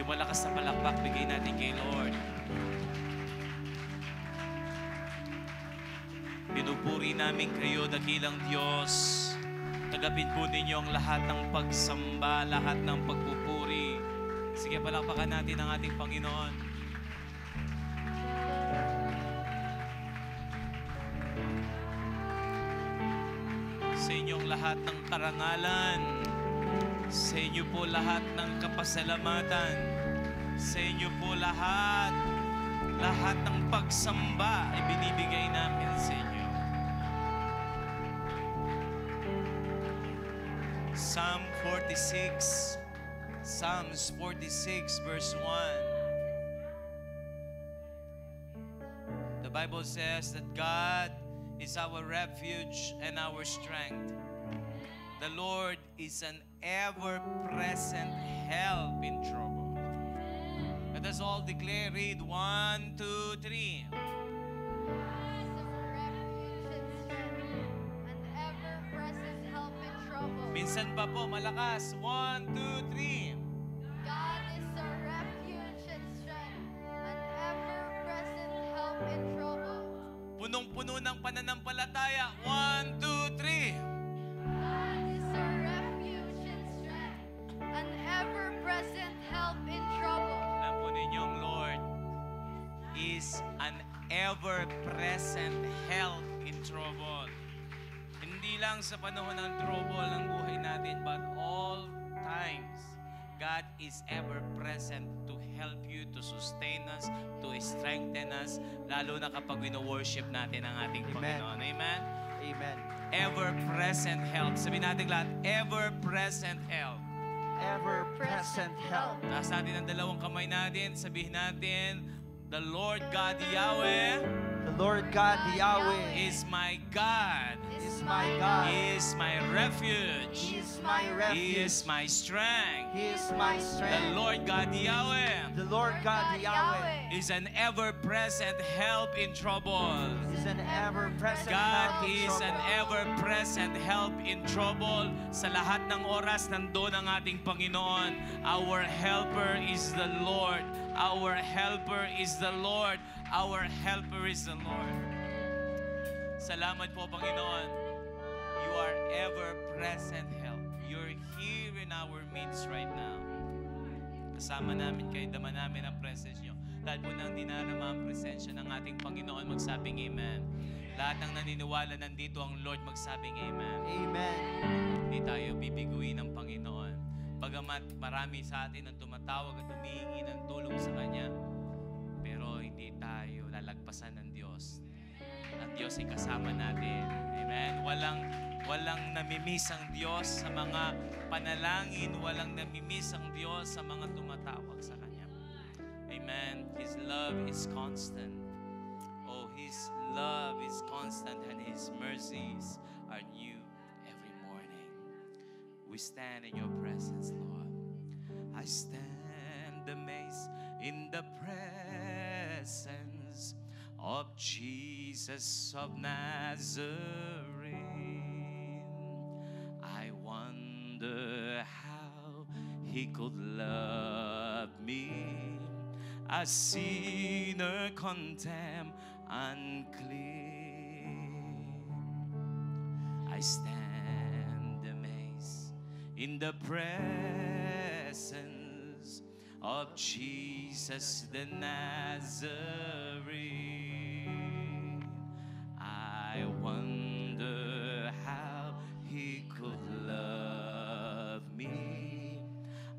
Yung malakas na palakpak, bigay natin kay Lord. Pinupuri namin kayo, dakilang Diyos. Tagapin po ninyo ang lahat ng pagsamba, lahat ng pagpupuri. Sige, palakpakan natin ang ating Panginoon. Sa inyong lahat ng karangalan, sa inyo po lahat ng kapasalamatan, sa inyo po lahat ng pagsamba ay binibigay namin sa inyo. Psalms 46 verse 1. The Bible says that God is our refuge and our strength. The Lord is an ever-present help in trouble. Let us all declare, read 1, 2, 3. Minsan pa po, malakas. 1, 2, 3. God is a refuge and strength, an ever-present help in trouble. Punong-puno ng pananampalataya. 1, 2, 3. God is a refuge and strength, an ever-present help in trouble. Alam po ninyong Lord is an ever-present help in trouble. Hindi lang sa panahon ng trouble ng buhay natin, but all times, God is ever present to help you, to sustain us, to strengthen us, lalo na kapag wino-worship natin ang ating Panginoon. Amen? Amen. Ever-present help. Sabihin natin lahat, ever-present help. Ever-present help. Taas natin ang dalawang kamay natin, sabihin natin, the Lord God Yahweh, The Lord God Yahweh is my God. is my God. He is my refuge. He is my He refuge. is my strength. He is my The strength. Lord God Yahweh The Lord God Yahweh is an ever-present help in trouble. is an ever-present God help in is an trouble. ever-present help in trouble. Sa lahat ng oras, nandun ang ating Panginoon. Our helper is the Lord. Our helper is the Lord. Our helper is the Lord. Salamat po, Panginoon. You are ever-present help. You're here in our midst right now. Kasama namin kayo, dama namin ang presence nyo. Lahat po nang dinarama ang presensya ng ating Panginoon, magsabing Amen. Lahat ng naniniwala nandito ang Lord, magsabing Amen. Amen. Hindi tayo bibiguin ng Panginoon. Bagamat marami sa atin ang tumatawag at humihingi ng tulong sa Kanya, pero hindi tayo lalagpasan ng Diyos. At Diyos ay kasama natin. Amen? Walang namimiss ang Diyos sa mga panalangin. Walang namimiss ang Diyos sa mga tumatawag sa Kanya. Amen? His love is constant. Oh, His love is constant and His mercies are new every morning. We stand in your presence, Lord. I stand amazed in the presence of Jesus of Nazareth. I wonder how He could love me, a sinner condemned, unclean. I stand amazed in the presence of Jesus the Nazarene. I wonder how He could love me,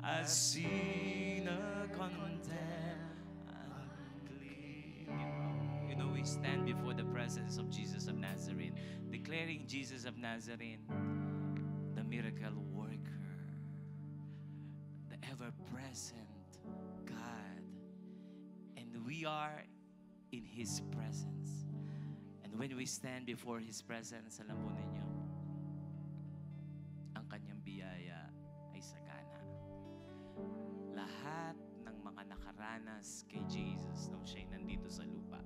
a sinner condemned, unclean. You know, we stand before the presence of Jesus of Nazareth, declaring Jesus of Nazareth, the miracle worker, the ever-present God. And we are in His presence. And when we stand before His presence, alam po ninyo, ang Kanyang biyaya ay sagana. Lahat ng mga nakaranas kay Jesus nung siya'y nandito sa lupa,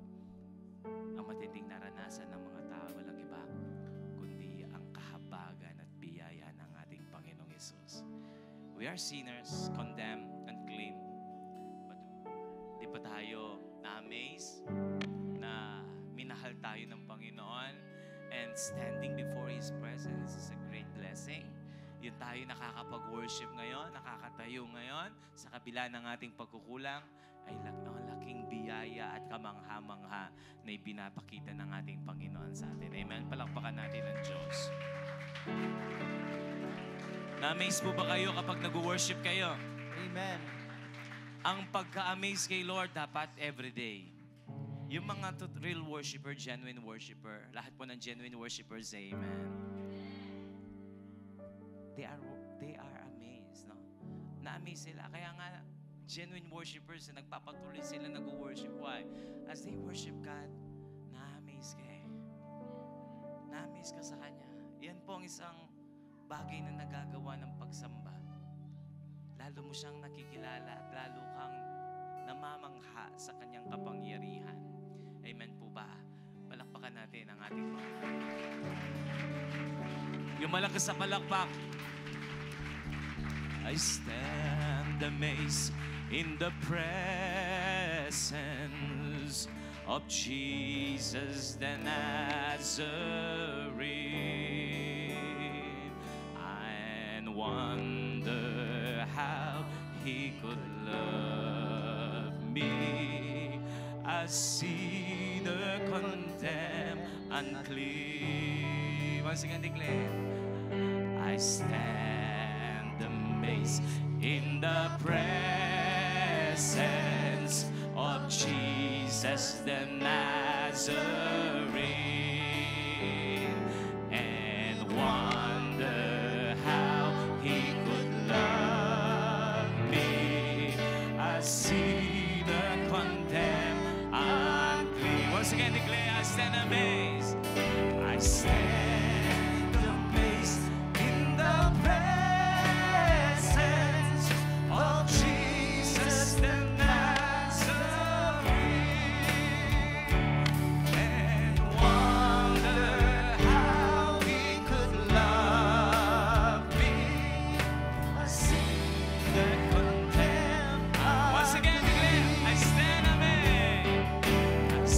ang matinding naranasan ng mga tao, walang iba, kundi ang kahabagan at biyaya ng ating Panginoong Yesus. We are sinners, condemned, unclean. tayo na-amaze, na minahal tayo ng Panginoon, and standing before His presence is a great blessing. Yun tayo nakakapag-worship ngayon, nakakatayo ngayon, sa kabila ng ating pagkukulang, ay laking biyaya at kamangha-mangha na ibinapakita ng ating Panginoon sa atin. Amen? Palakpakan natin ang Diyos. Na-amaze po ba kayo kapag nag-worship kayo? Amen. Ang pagka-amaze kay Lord dapat everyday. Yung mga real worshiper, genuine worshiper, lahat po ng genuine worshippers, amen. They are amazed, no? Na-amaze sila. Kaya nga, genuine worshippers, nagpapatuloy sila nag-worship. Why? As they worship God, na-amaze ka eh. Na-amaze ka sa Kanya. Yan po ang isang bagay na nagagawa ng pagsamba. Lalo mo siyang nakikilala at lalo kang namamangha sa Kanyang kapangyarihan. Amen po ba? Palakpakan natin ang ating Panginoon. Yung malakas sa palakpak. I stand amazed in the presence of Jesus the Nazarene, and wonder how He could love me, a sinner condemned, unclean. Once again, declare, I stand amazed in the presence of Jesus the Nazarene, and wonder how He could love me, a sinner condemned, unclean. Once again, declare, I stand amazed. I stand amazed in the presence of Jesus the Nazarene, and wonder how He could love me, a sinner condemned. Once again, declare, I stand amazed. I stand amazed in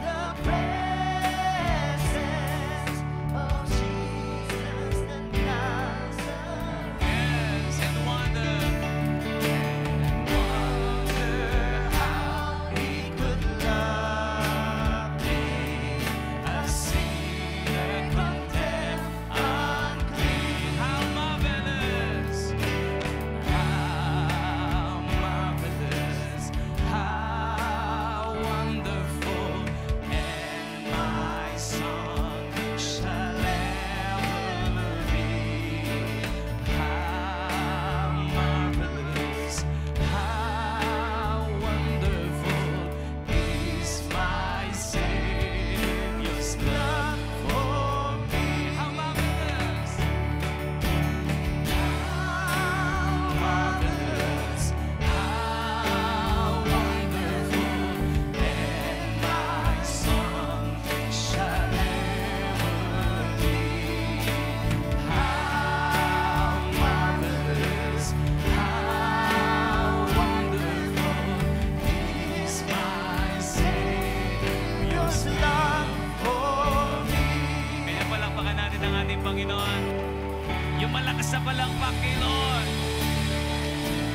the presence of Jesus the Nazarene. Yes, and wonder how He could love me, a sinner condemned, unclean. How marvelous, how wonderful, and my song shall ever be. How marvelous, how wonderful is my Savior's love for me. How marvelous, how wonderful, and my song shall ever be. How marvelous, how wonderful is my Savior's love for me. Kaya palakpakan natin ang ating Panginoon. Yung malakas na palakpak kay Lord.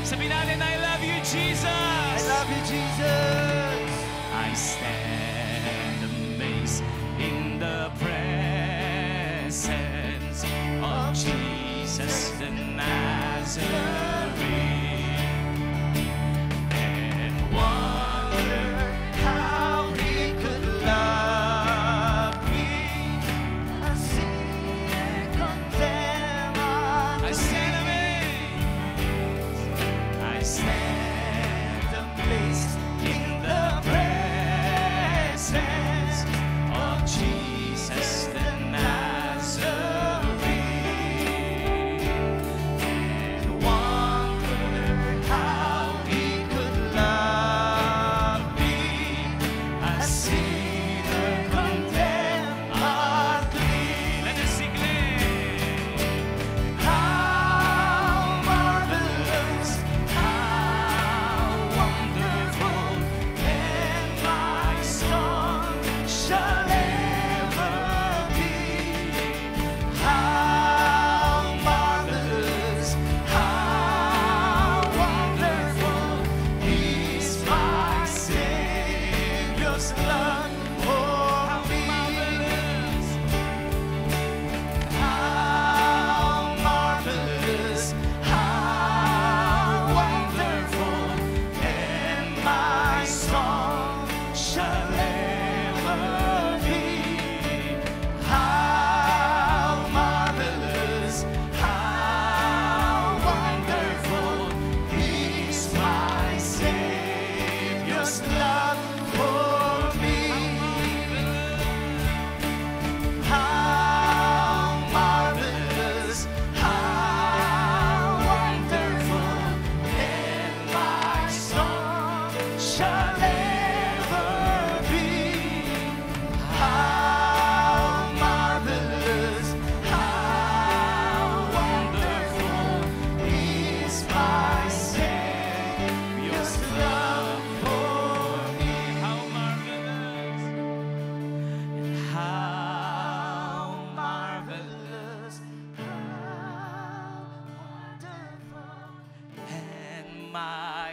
Sabihin natin, I love you, Jesus! I love you, Jesus. I stand amazed in the presence of Jesus the Nazarene, and wonder how He could love me, a sinner condemned. I stand amazed. I stand amazed in the presence of Jesus the Nazarene, and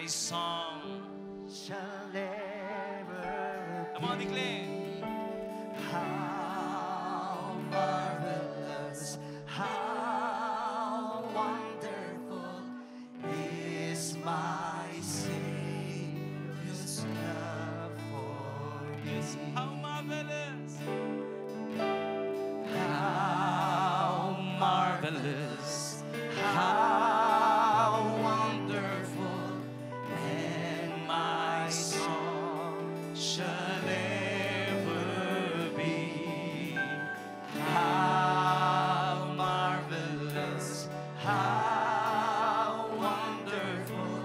my song shall ever Come on, declare. how marvelous, how wonderful is my Savior's love for me. How marvelous. How marvelous, how wonderful, and my song shall ever be. How marvelous, how wonderful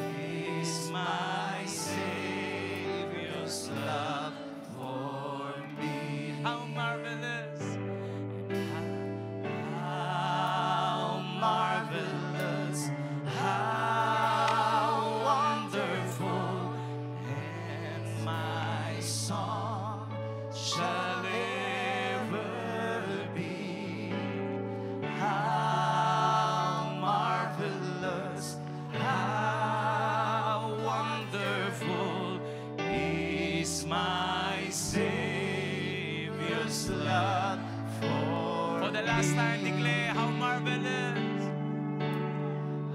is my Savior's love for me. How marvelous. How marvelous, how wonderful, and my song shall ever be. How marvelous, how wonderful is my Savior's love For the last time, declare, how marvelous.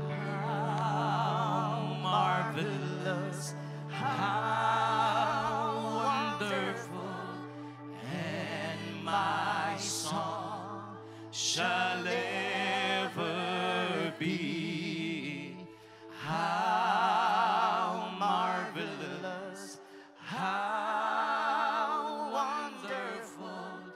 How marvelous, how wonderful, and my song shall ever be. How marvelous, how wonderful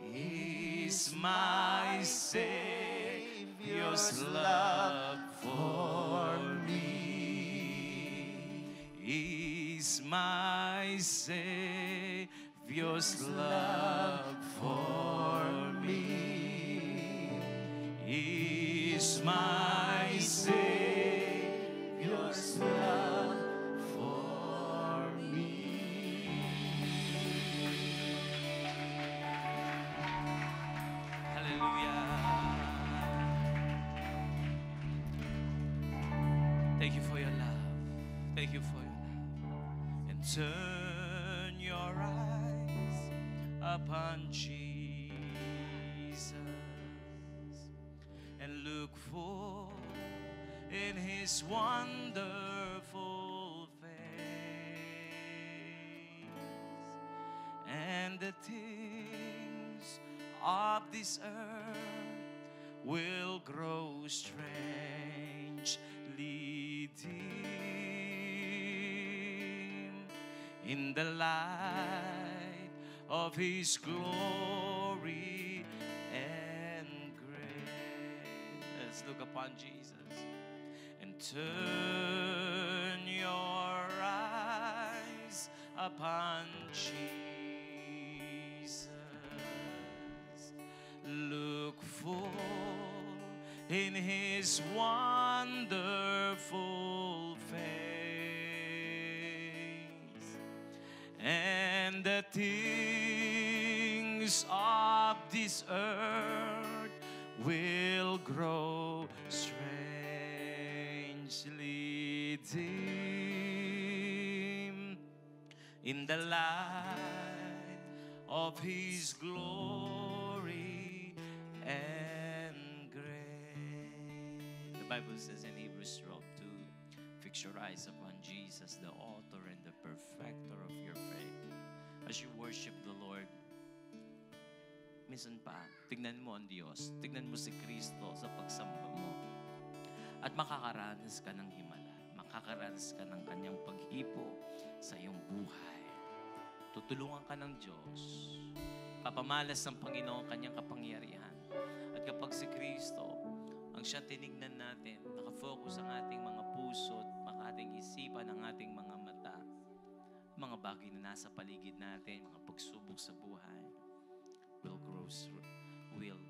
is my Savior's love for me. Is my Savior's love for me. Is my Savior's love for me. Hallelujah. Thank you for your love. Thank you for your love. And turn your eyes upon Jesus and look full in His wonderful face, and the things of this earth will grow strangely dim in the light of His glory and grace. Let's look upon Jesus and turn your eyes upon Jesus. Look full in His wonderful face, and the things of this earth will grow strangely dim in the light of His glory and grace. The Bible says in Hebrews 12:2, fix your eyes upon Jesus, the author and the perfecter of your faith. As you worship the Lord, minsan pa, tignan mo ang Diyos, tignan mo si Kristo sa pagsamba mo, at makakaranas ka ng himala, makakaranas ka ng Kanyang paghipo sa iyong buhay. Tutulungan ka ng Diyos, papamalas ng Panginoon Kanyang kapangyarihan. At kapag si Kristo ang siya tinignan natin, nakafocus ang ating mga puso at ating isipan, ang ating mga mata, mga bagay na nasa paligid natin, mga pagsubok sa buhay, will grow, will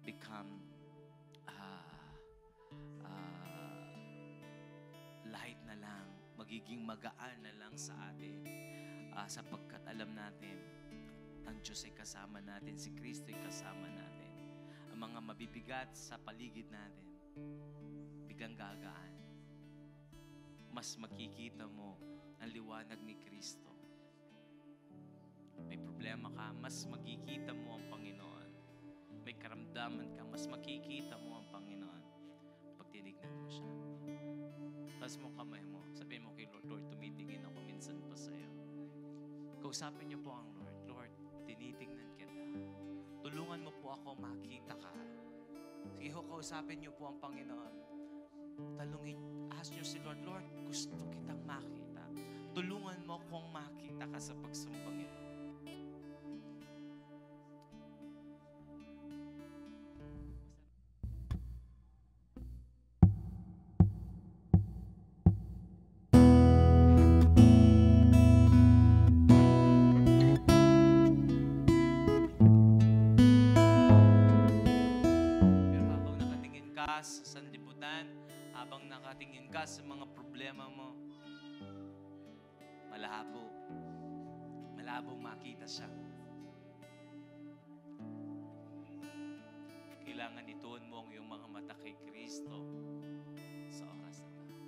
become light na lang, magiging magaan na lang sa atin, sapagkat alam natin, ang Diyos ay kasama natin, si Kristo ay kasama natin. Ang mga mabibigat sa paligid natin, biglang gagaan. mas makikita mo ang liwanag ni Kristo. May problema ka, mas makikita mo ang Panginoon. May karamdaman ka, mas makikita mo ang Panginoon pag tinignan mo siya. Taas mo kamay mo, sabihin mo kay Lord, Lord, tumitingin ako minsan pa sa'yo. Kausapin niyo po ang Lord, Lord, tinitingnan kita. Tulungan mo po ako makita ka. Sige ho, kausapin niyo po ang Panginoon. Ask niyo si Lord, Lord, gusto kitang makita. Tulungan mo kong makita ka sa pagsambang ito. Sa sanlibutan, habang nakatingin ka sa mga problema mo, malabong makita siya. Kailangan ituon mo ang iyong mga mata kay Kristo sa oras na ito.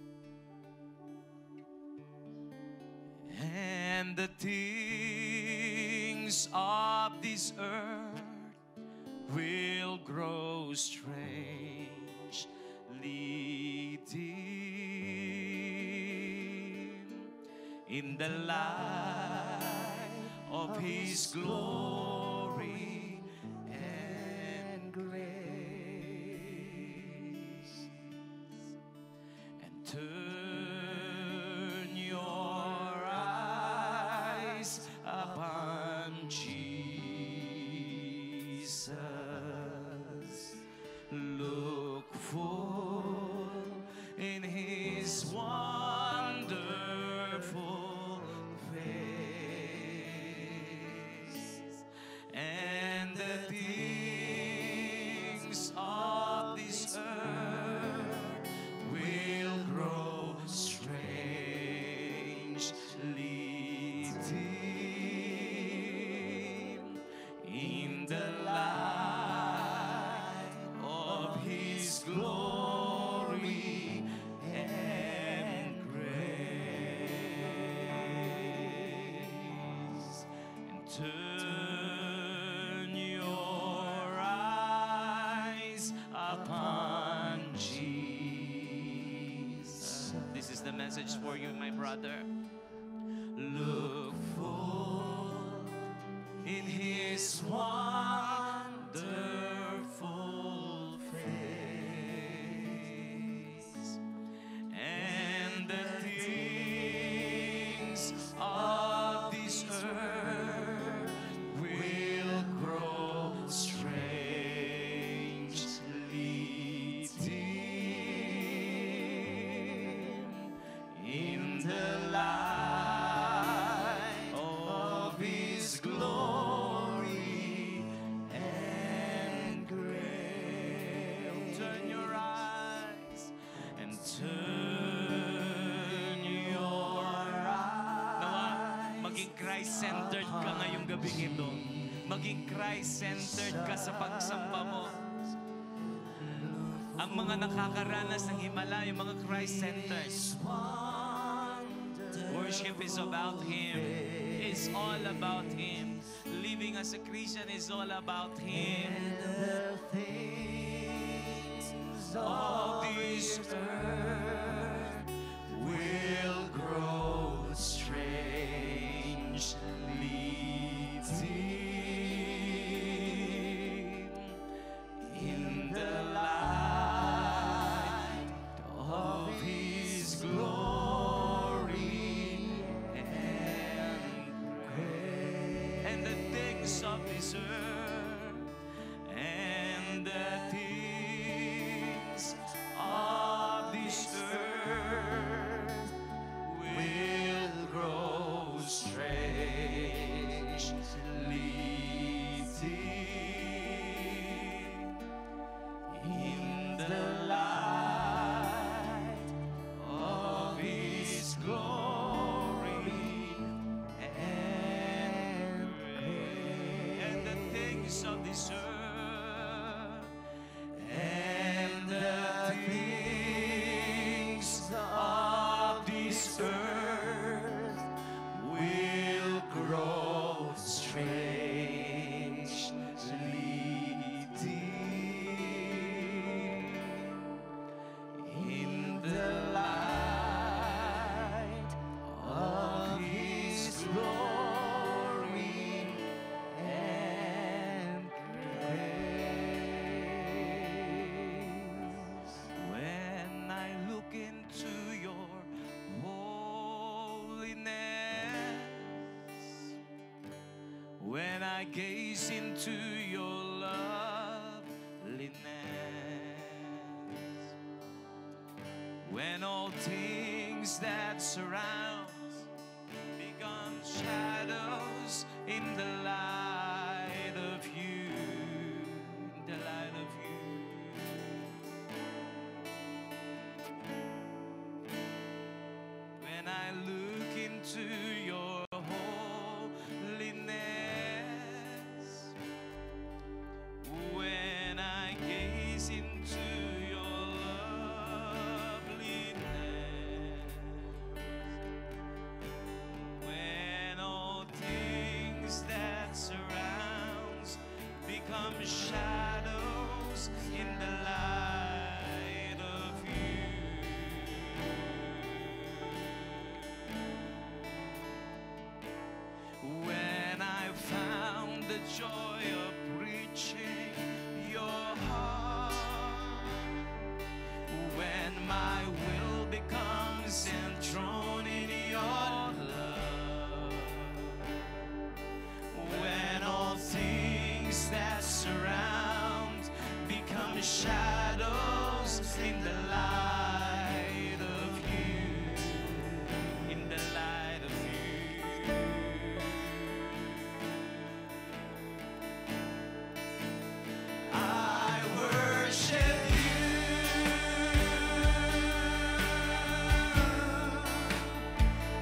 And the things of this earth will grow strangely dim in the light of His glory and grace. And turn your eyes upon Jesus. Look full in His wonderful face, and the things of this earth will grow strangely dim in the light of His glory and grace. And turn your eyes upon Jesus. This is the message for you, my brother. Look full in His wonderful face, and the things of this earth will grow strangely dim in the light of His glory and grace. Turn your eyes and turn your eyes. Nawa, maging Christ-centered ka ngayong gabing ito. Maging Christ-centered ka sa pagsamba mo. Ang mga nakakaranas ng himala, yung mga Christ-centered. Worship is about Him. It's all about Him. Living as a Christian is all about Him. The things Of this earth will grow strangely dim in the light of His glory and grace. and the things of this earth and gaze into your loveliness, when all things that surround become shadows in the light of you, in the light of you. When I look into your holiness, when I gaze into your loveliness, when all things that surrounds become shadows in the light of you. When I found the joy of preaching your heart, when my will becomes enthroned in your love, when all things that surround become shadows in the light of you, in the light of you. I worship you.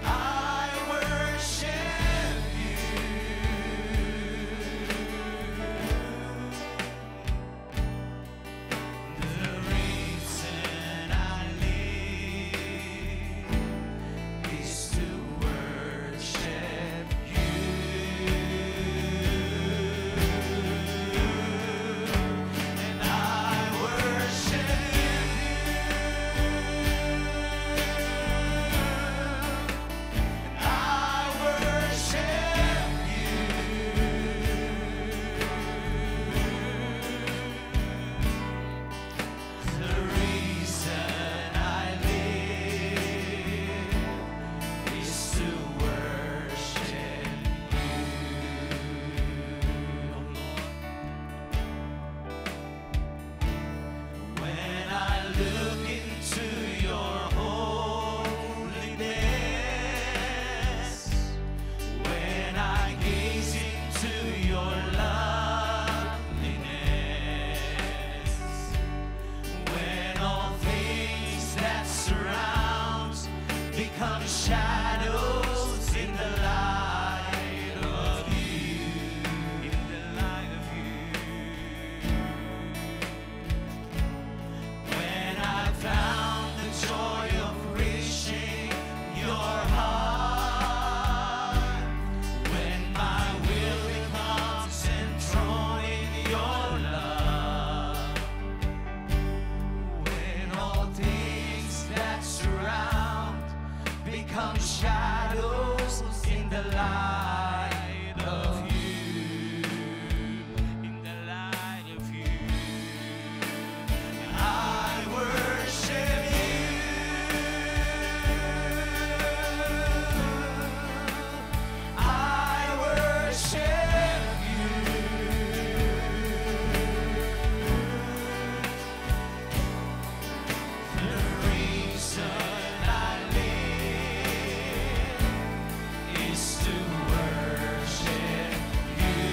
I worship you. The reason I live is to worship you. And I worship you. And I worship you. The reason I live is to worship you, oh Lord. When I look into your holiness, when I gaze into your loveliness, when all things that surround become shadows in the light of you, in the light of you. When I found the joy of reaching your heart, when my will becomes enthroned in your love, when all things that surround become shadows in the light of you, in the light of you. I worship you. I worship you. The reason I live is to worship you.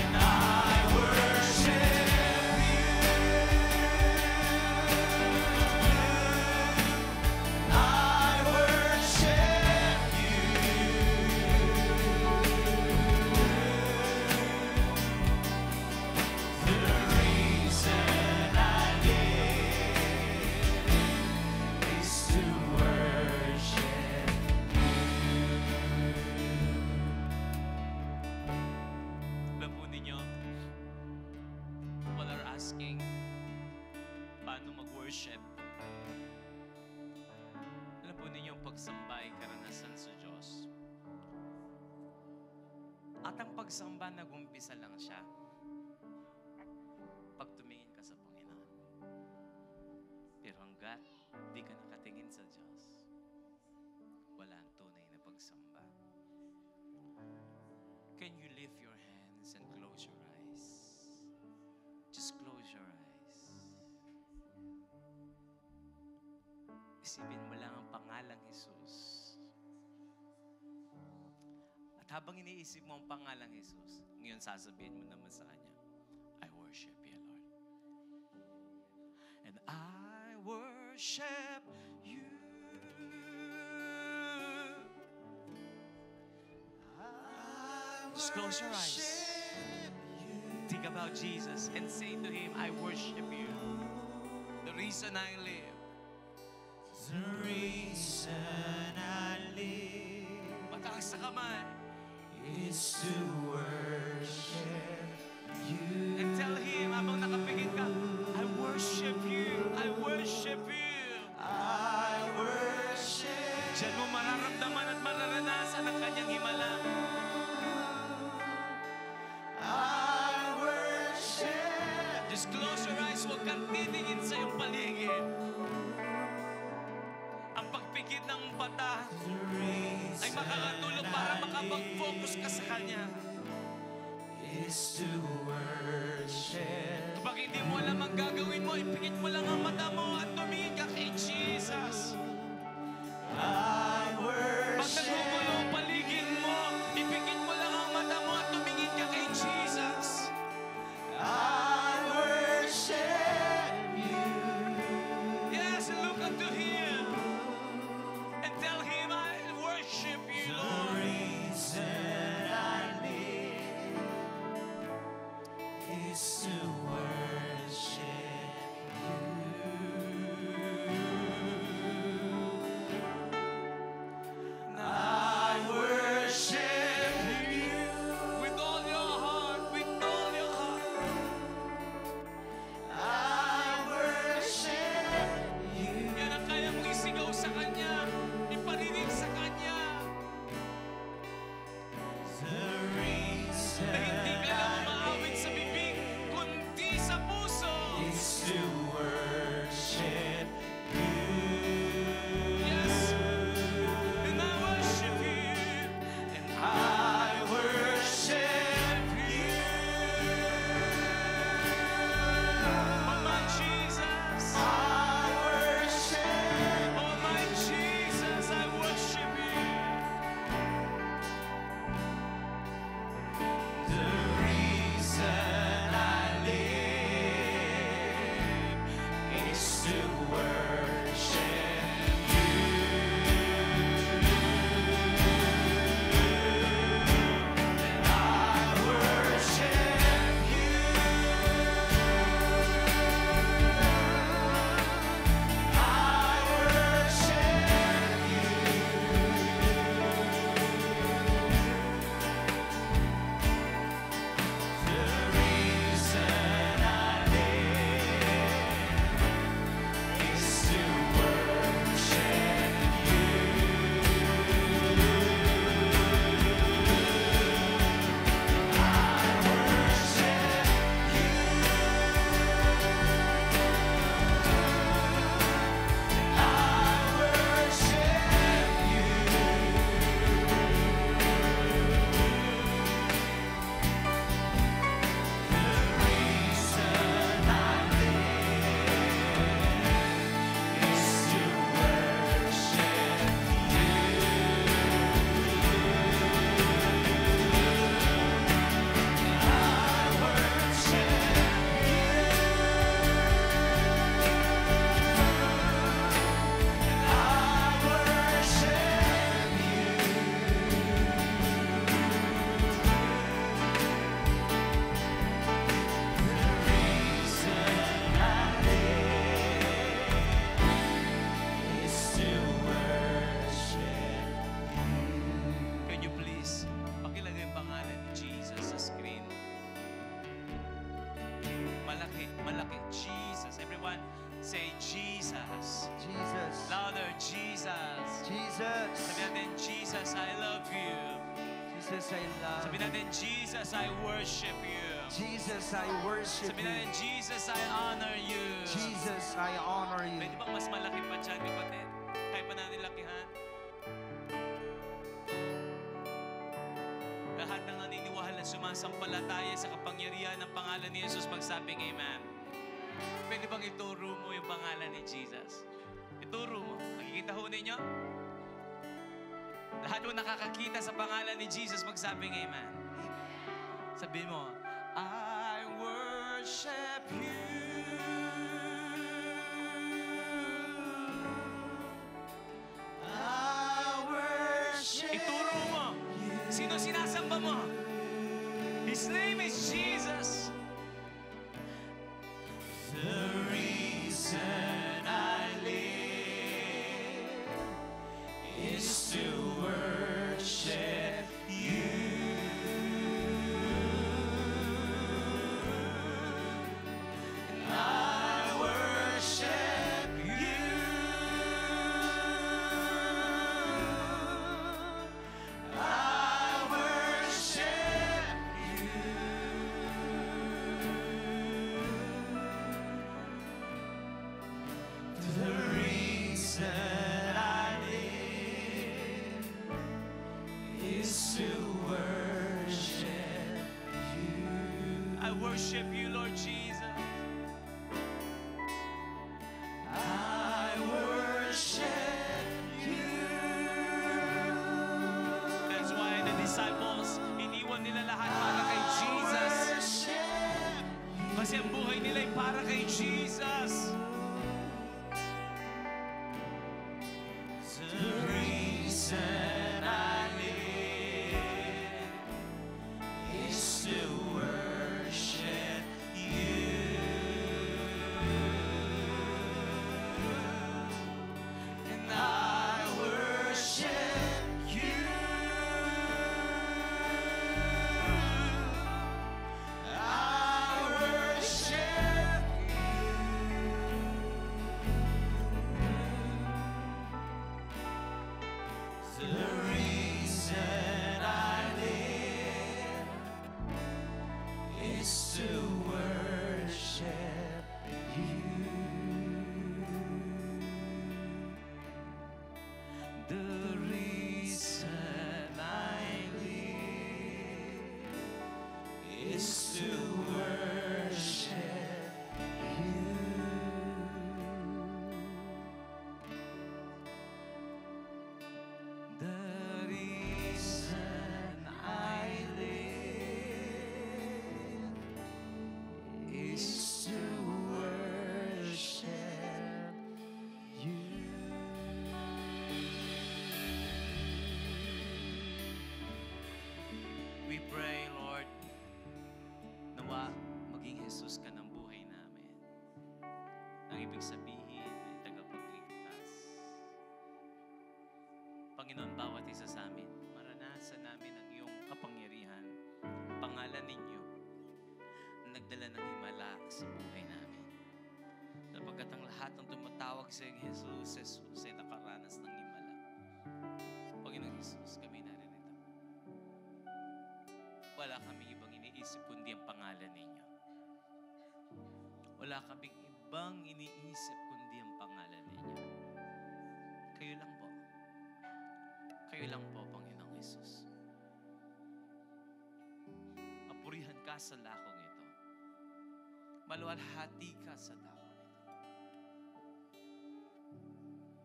And I worship you. I worship you. The reason I live is to worship you. Alam po ninyo, people are asking, paano mag-worship? Alam po ninyo, pagsamba ay karanasan sa Diyos. At ang pagsamba, nag-umpisa lang siya pag tumingin ka sa Panginoon. Pero hanggat di ka nakatingin sa Diyos, wala ang tunay na Isipin mo lang ang pangalang Jesus. At habang iniisip mo ang pangalang Jesus, ngayon sasabihin mo naman sa Kanya, I worship you, Lord. And I worship you. Just close your eyes. Think about Jesus and say to Him, I worship you. The reason I live. The reason I live Mataas na kamay. is to worship you. And tell Him, habang nakapikit ka, I worship you. I worship you. I worship. Diyan mo mararamdaman at mararanasan ang Kanyang himala. I worship. Just close your eyes. Huwag kang titingin sa iyong paligid. Ang pagpikit ng mata The reason ay makakatulong para makapag-focus ka sa Kanya. is to worship. Kapag hindi mo alam ang gagawin mo, ipikit mo lang ang mata mo at tumingin ka kay Jesus. I Pag worship. nagugulo ang paligid mo, ipikit mo lang ang mata mo at tumingin ka kay Jesus. I worship you. Yes, look unto Him and tell Him, I worship you, The Lord. reason I live is to worship you. I worship you. With all your heart, with all your heart. I worship you. Yan ang kaya mong isigaw sa Kanya, iparinig sa Kanya. The reason Na hindi ka lang umaawit sa bibig, kundi sa puso. is to worship you. Yes. And I worship you. And I worship you. Oh my Jesus. I worship. Oh my Jesus, I worship you. The reason I live is to worship you. And I worship you. I worship you. The reason I live is to worship you. I worship you. I worship you. The reason I live is to worship you. I worship Can you please pakilagay ang pangalan ni Jesus sa screen? Malaki, malaki. Jesus. Everyone, say Jesus. Jesus. Louder, Jesus. Jesus. Sabi natin, Jesus, I love you. Jesus, I love Sabi you. natin, Jesus, I worship you. Jesus, I worship Sabi you. natin, Jesus, I honor you. Jesus, I honor you. Pwede bang mas malaki pa dyan, kapatid? Kaya pa natin lakihan? Lahat ng naniniwala sumasampalataya sa kapangyarihan ng pangalan ni Jesus, magsabing Amen. Pwede bang ituro mo yung pangalan ni Jesus? Ituro mo. Ang Kita ho ninyo? Lahat ho nakakakita sa pangalan ni Jesus, magsabing amen. Sabihin mo, I worship you. I worship Ituro mo. Sino sinasamba mo? His name is Jesus. the reason I live is to worship you. I worship you. I worship you. The reason I live is to worship you. I worship you, Lord Jesus. I worship you. That's why the disciples, iniwan nila lahat para kay Jesus. Worship Kasi ang buhay nila ay para kay Jesus. the reason I live is to worship you. And I worship you. I worship you. The reason I live is to worship you. The reason I live is to worship you. The reason I live is to worship you. We pray, Lord, nawa maging Jesus ka ng buhay namin. Ang ibig sabihin ay tagapagligtas. Panginoon, bawat isa sa amin, maranasan namin ang iyong kapangyarihan, pangalan ninyo, na nagdala ng himala sa buhay namin. Sapagkat ang lahat ng tumatawag sa iyong Jesus ay nakaranas ng himala. Panginoon Jesus, kami naririto. Wala kaming ibang iniisip kundi ang pangalan ninyo. Wala kaming ibang iniisip kundi ang pangalan ninyo. Kayo lang po. Kayo lang po, Panginoong Jesus. Mapurihan ka sa lakong ito. Maluwalhati ka sa lakong ito.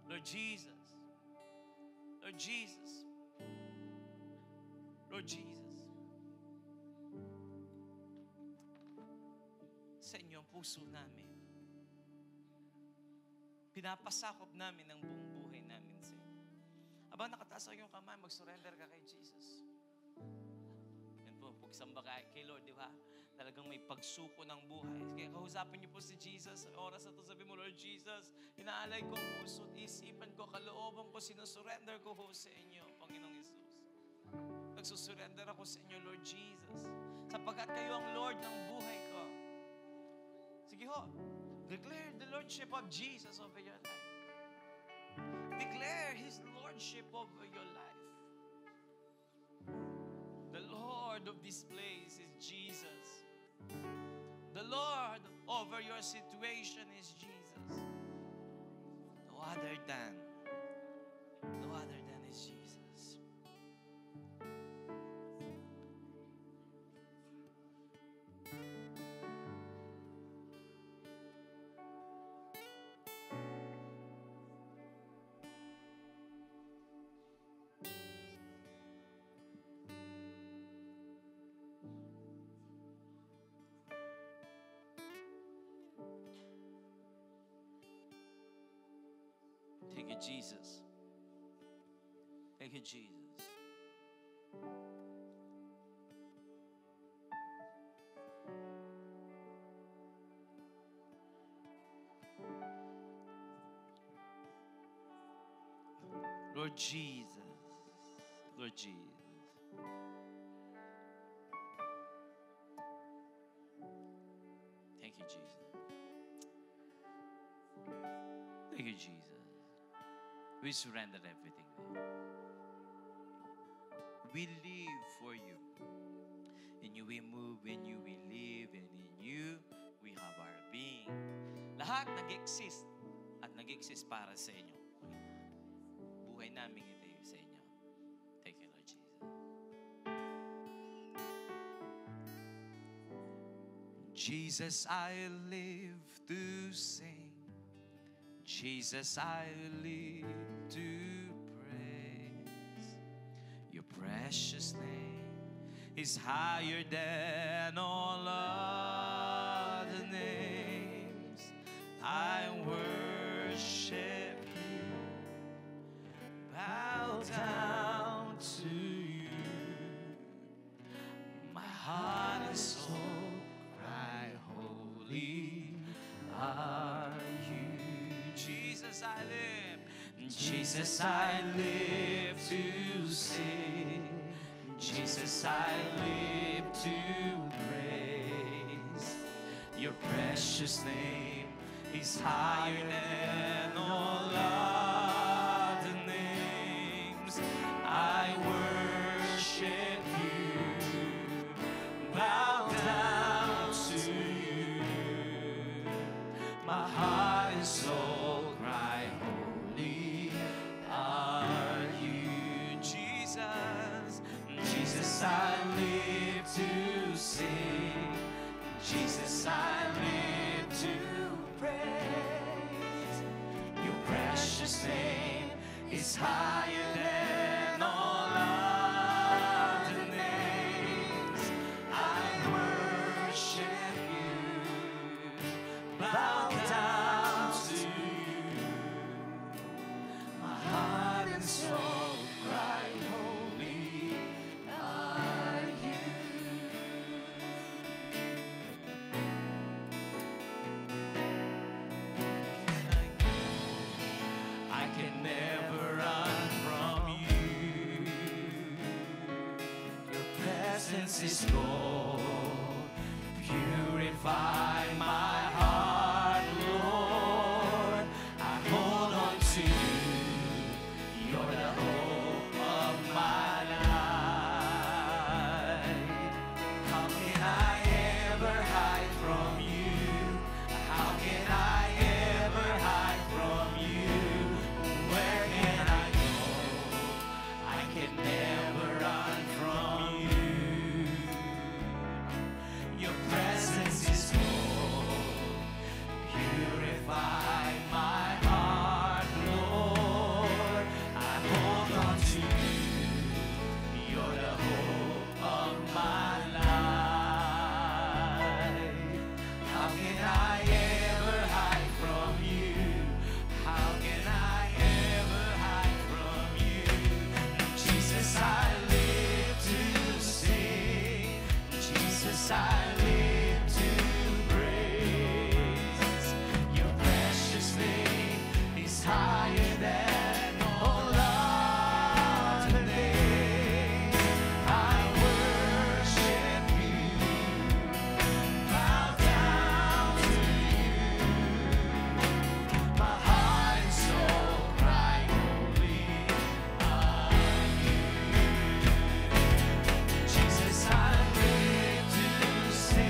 Lord Jesus. Lord Jesus. Lord Jesus. Sa inyo ang puso namin. Pinapasakop namin ang buong buhay namin sa inyo. Habang nakataas ang iyong kamay, mag-surrender ka kay Jesus. Yan po, pagsamba ka kay Lord, di ba? Talagang may pagsuko ng buhay. Kaya kausapin niyo po si Jesus. Sa oras na ito, sabi mo, Lord Jesus, inaalay ko ang puso, isipan ko, kalooban ko, sinusurrender ko ho sa inyo, Panginoong Jesus. Nagsusurrender ako sa inyo, Lord Jesus. Sapagkat kayo ang Lord ng buhay ko. Sige ho, declare the Lordship of Jesus over your life. Declare His Lordship over your life. The Lord of this place is Jesus. The Lord over your situation is Jesus. No other than is Jesus. you, Jesus. Thank you, Jesus. Lord Jesus. Lord Jesus. Thank you, Jesus. Thank you, Jesus. We surrender everything. We live for you. In you we move, in you we live, and in you we have our being. Lahat nag-exist at nag-exist para sa inyo. Buhay namin ito sa inyo. Thank you, Lord Jesus. Jesus, I live to sing. Jesus, I live to praise. Your precious name is higher than all other names. I worship you, bow down to you. My heart and soul cry, holy are you. Jesus, I live. Jesus, I live to sing. Jesus, I live to praise. Your precious name is higher than all other names. I worship you, bow down to you. My heart and soul cry, holy are you. Jesus, Jesus, I live to sing. Jesus, I live to praise. Your precious name is higher than all other names. I worship you, bow down to you. My heart and soul cry, holy are you. I can never run from you. Your presence is gold. Purify my heart, Lord. I hold on to you. You're the hope of my life. How can I ever hide from you? How can I ever hide from you? Where can I go? I can never run from you. Your presence is gold. Purify my heart, Lord. I hold on to you. You're the hope of my life. How can I ever hide from you? How can I ever hide from you? Jesus, I live to sing. Jesus, I live to praise. Your precious name is higher than all other names. I worship you, bow down to you. My heart and soul cry, holy are you. Jesus, I live to sing.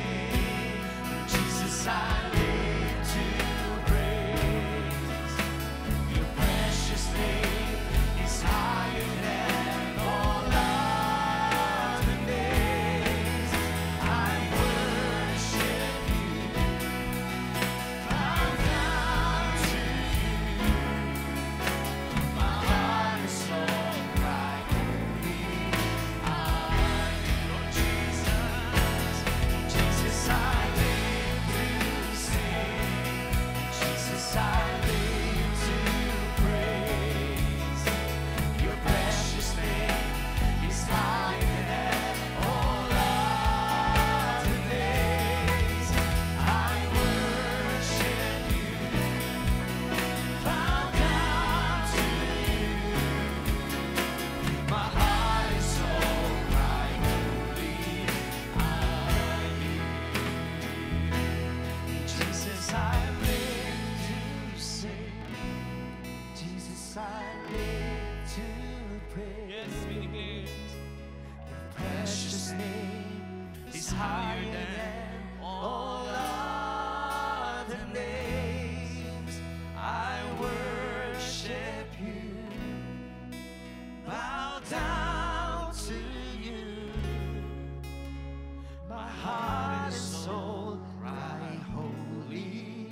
My heart and soul cry, holy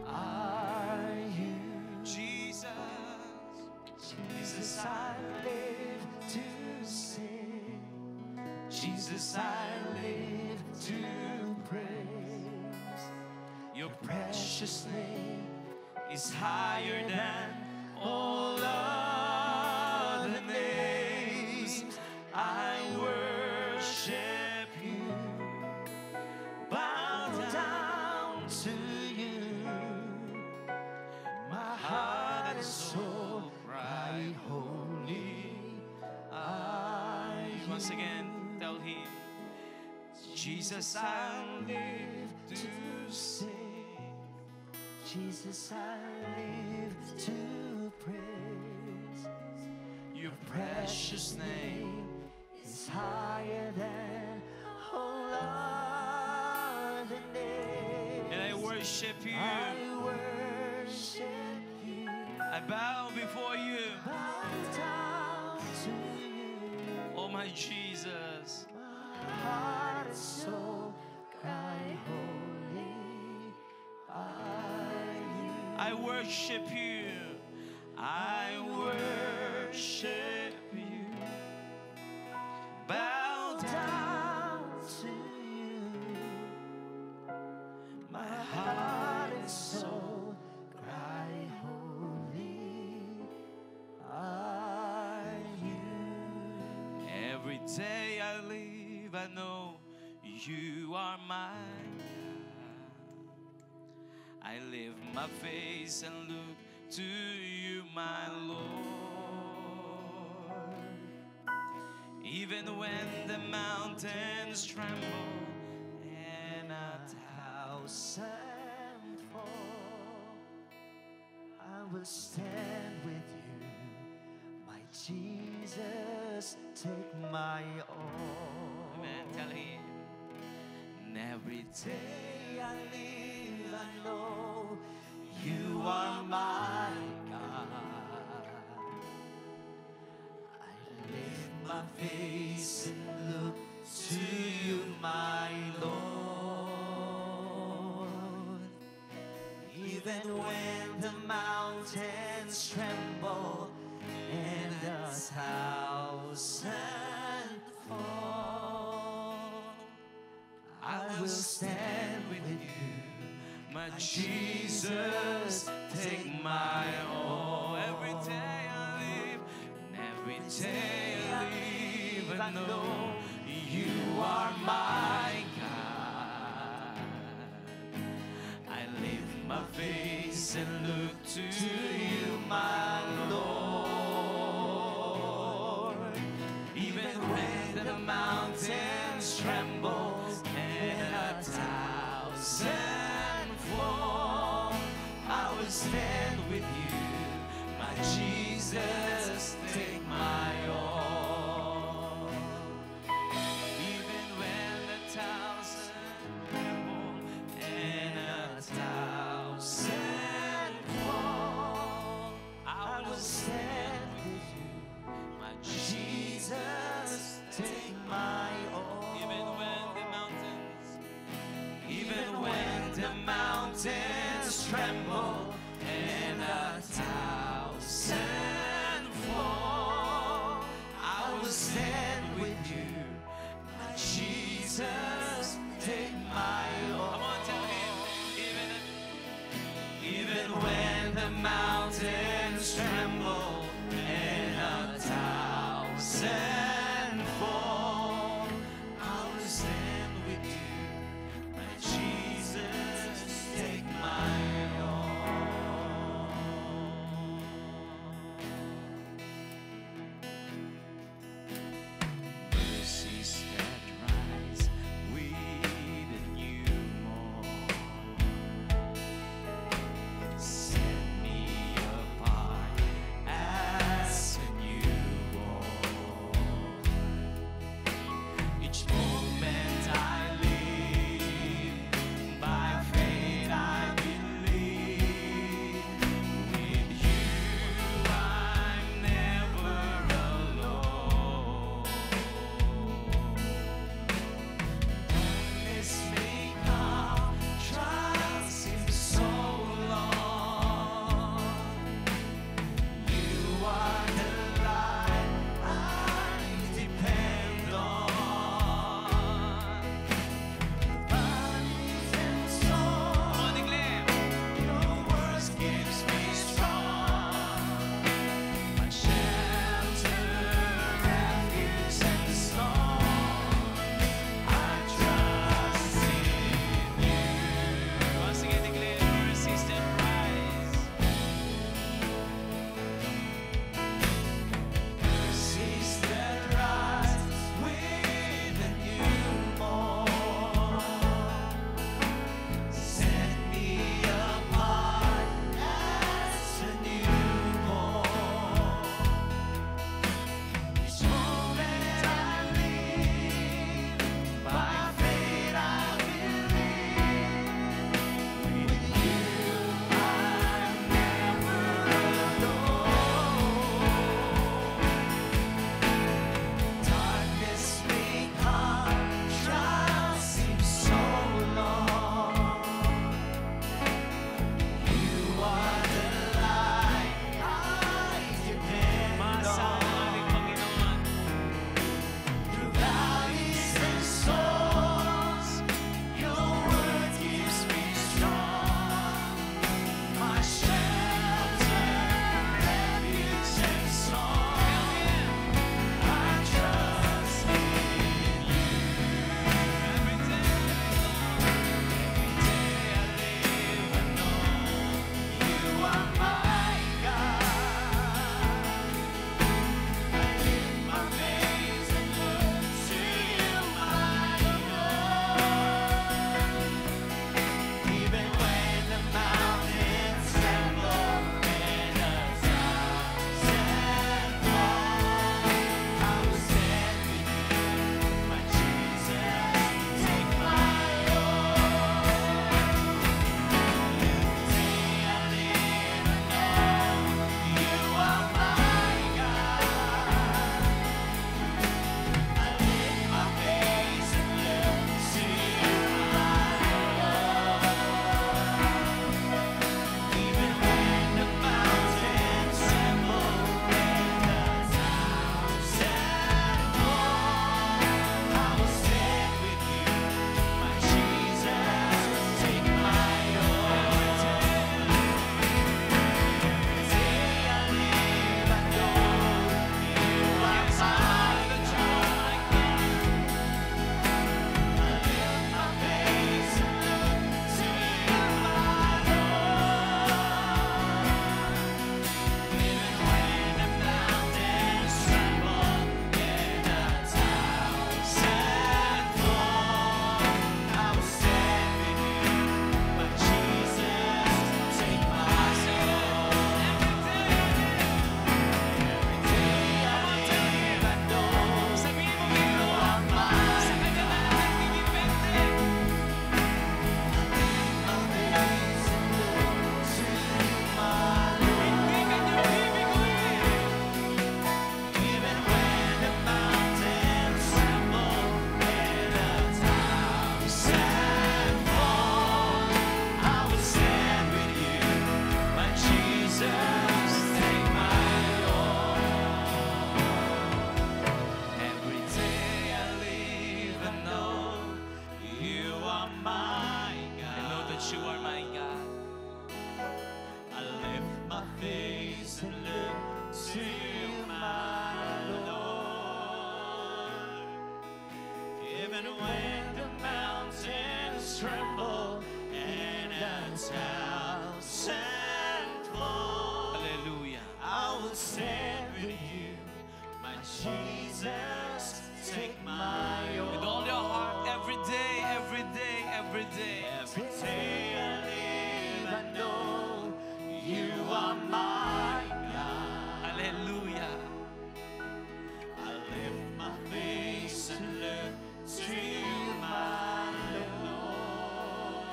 are you. Jesus. Jesus, I live to sing. Jesus, I live to praise. Your Precious name is higher than all other names. I worship you, bow down to you. My heart and soul cry, holy are you. Once again, tell him, Jesus, I live to sing. Jesus, I live to praise. your Precious name is higher than all other names. And I worship you. I worship you. I bow before you. Bow down to you. Oh my Jesus. My heart and soul cry, holy are you. I worship you. I worship you. Bow down. Down to you. My heart and soul cry, holy are you. Every day I live, I know you are my God. I lift my face and look to you, my Lord. Even when the mountains tremble and House and fall, I will stand with you. My Jesus, take my all. Amen. Tell him. And every day I live, I know you are my God. I lift my face and look to you, my Lord. Even when the mountains tremble and the thousand fall, I will stand with you. my Jesus, take my all. Every day I live, and every day I live, I know you are my God. I lift my face and look to you, my Lord. Even when the mountains tremble and a thousand fall, I will stand with you, my Jesus, take my all. Even when the thousand tremble and a thousand fall, I will stand with you, my Jesus, take my all. Even when the mountains tremble and a thousand fall, I will stand with you, my Jesus, take my all. Come on, tell him. Even when the mountains tremble and a thousand fall, I will stand with you, my Jesus, take my my God. I know that you are my God. I lift my face and look to you, my Lord. Even when the mountains tremble and a thousand fall, Hallelujah. I will stand with you, my Jesus. Take my With all your heart, every day, every day, every day. Every day I live, I know you are my God. Hallelujah. I lift my face and look to you, my Lord.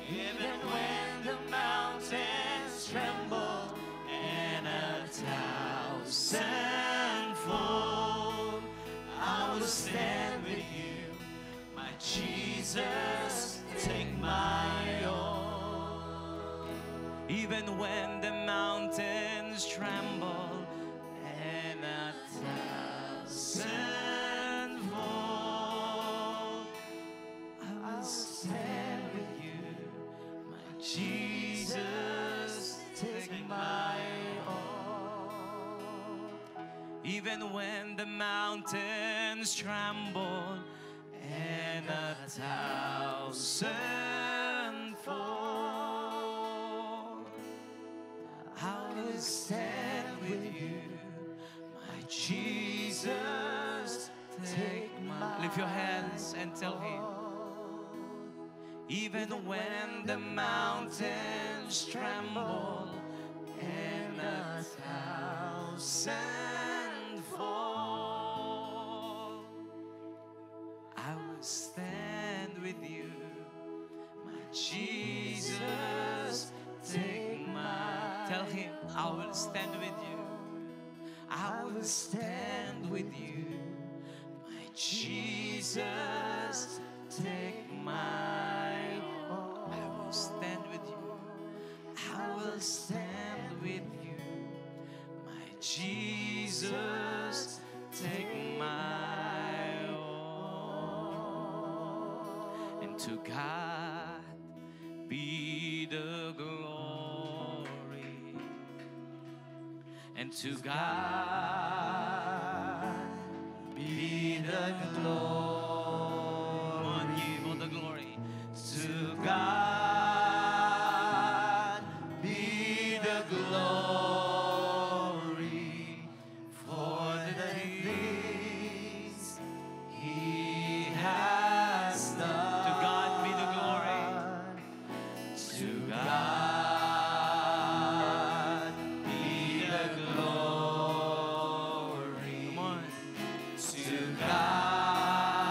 Even when the mountains tremble and a thousand fall, I will stand with you, my Jesus. Take my all. Even when the mountains tremble and a thousand fall, I will stand with you, my Jesus. Take my all. even when the mountains tremble and a thousand fall, I will stand with you, my Jesus. Take my. Lift your hands and tell him. Even when the mountains tremble and a thousand fall, I will stand with you, my Jesus. Take my. Tell him, I will stand with you. I will stand with you, my Jesus. Take my. I will stand with you. I will stand with you, my Jesus. Take my all. And to God be the glory. And to God be the glory. Come on, give all the glory. To God be the glory for the things He has done. To God be the glory. To God be the glory. Come on. To God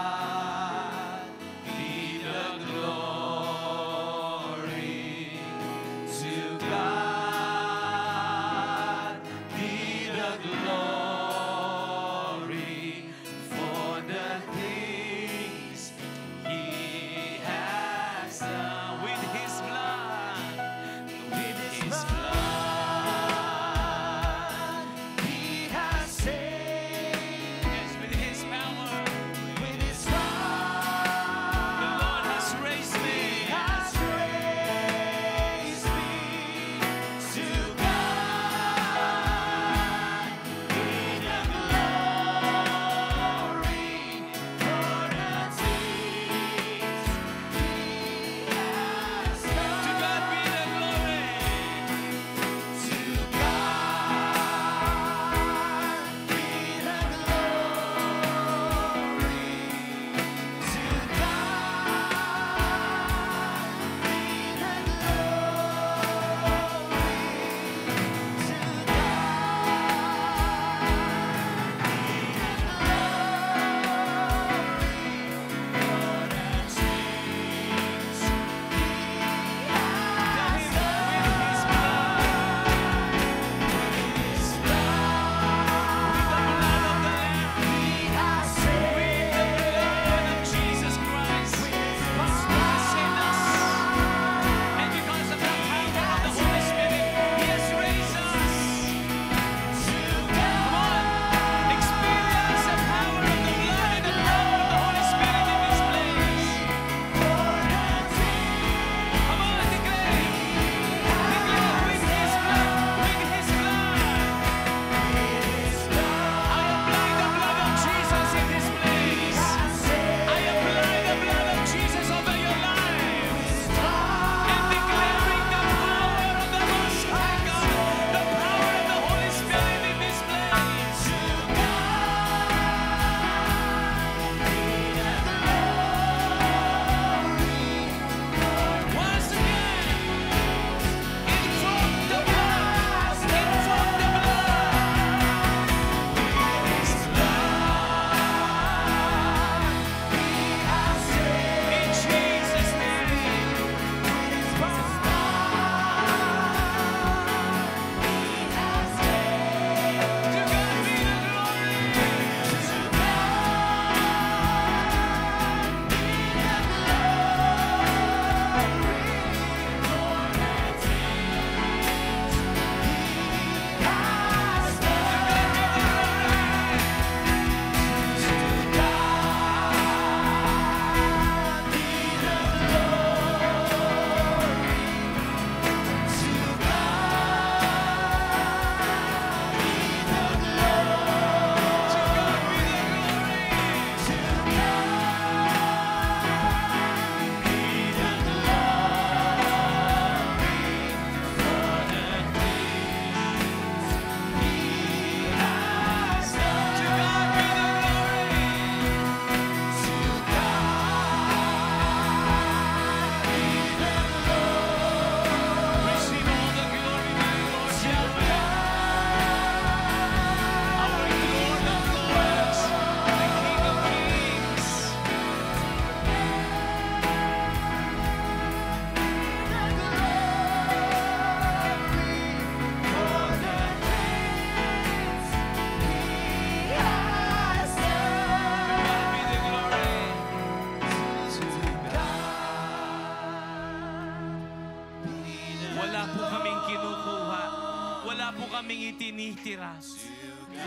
po kaming itinitira.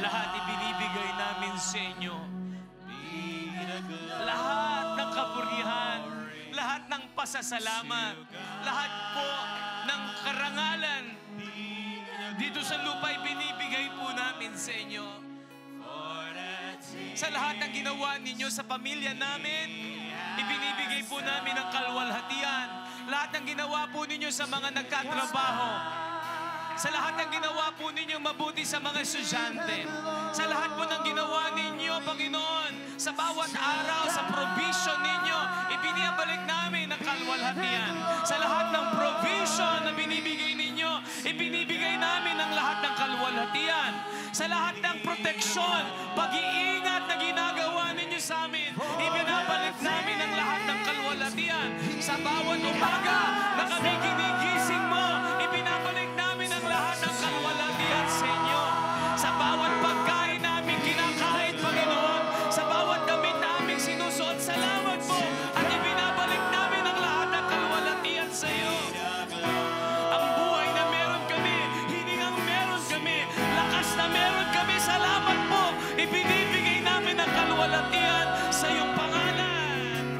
Lahat ibinibigay namin sa inyo. Lahat ng kapurihan, lahat ng pasasalamat, lahat po ng karangalan dito sa lupa ibinibigay po namin sa inyo. Sa lahat ng ginawa ninyo sa pamilya namin, ibinibigay po namin ang kalwalhatian. Lahat ng ginawa po ninyo sa mga nagtatrabaho, sa lahat ng ginawa po ninyo mabuti sa mga estudyante, sa lahat po ng ginawa ninyo, Panginoon, sa bawat araw, sa provision ninyo, ibinibalik namin ang kalwalhatian. Sa lahat ng provision na binibigay ninyo, ibinibigay namin ang lahat ng kalwalhatian. Sa lahat ng proteksyon, pag-iingat na ginagawa ninyo sa amin, ibinabalik namin ang lahat ng kalwalhatian. Sa bawat umaga na kami ginigising mo, ibinabalik namin ang lahat ng kalwalhatian sa inyo. Sa bawat pagkain namin kinakain, Panginoon, sa bawat damit na aming sinusuot, salamat po. At ibinabalik namin ang lahat ng kalwalhatian sa iyo. Ang buhay na meron kami, hiningang meron kami, lakas na meron kami, salamat po. Ibinibigay namin ang kalwalhatian sa iyong pangalan.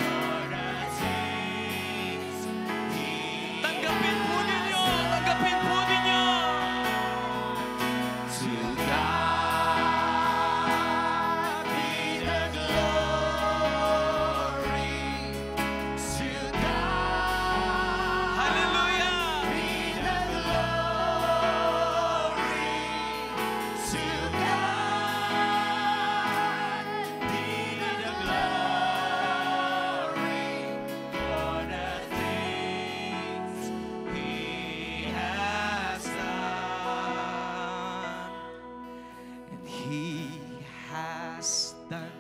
Tanggapin po ninyo, tanggapin po ninyo. To God be the glory. To God Hallelujah! be the glory. To God be the glory for the things He has done. And He has done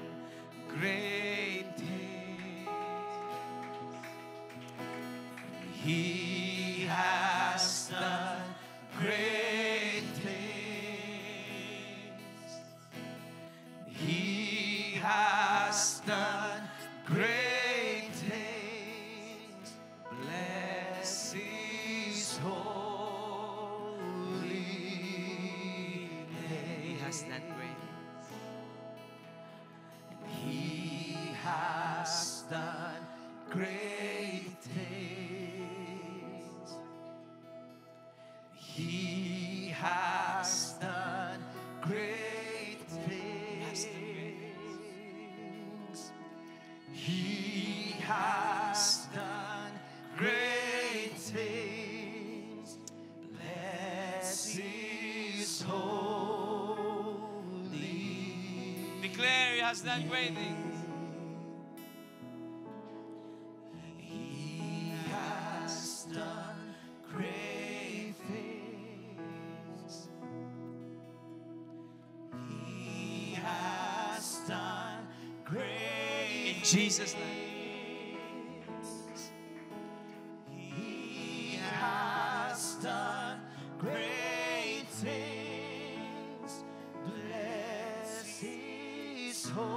great things. He has done great things. He has done great things. Bless His holy name. He has done great things. He has done great things. He has done great things. He has done great things. Bless His holy. Declare He has done great things. He has done great things. He has done great In Jesus' name. things. He has done great things. Bless His holy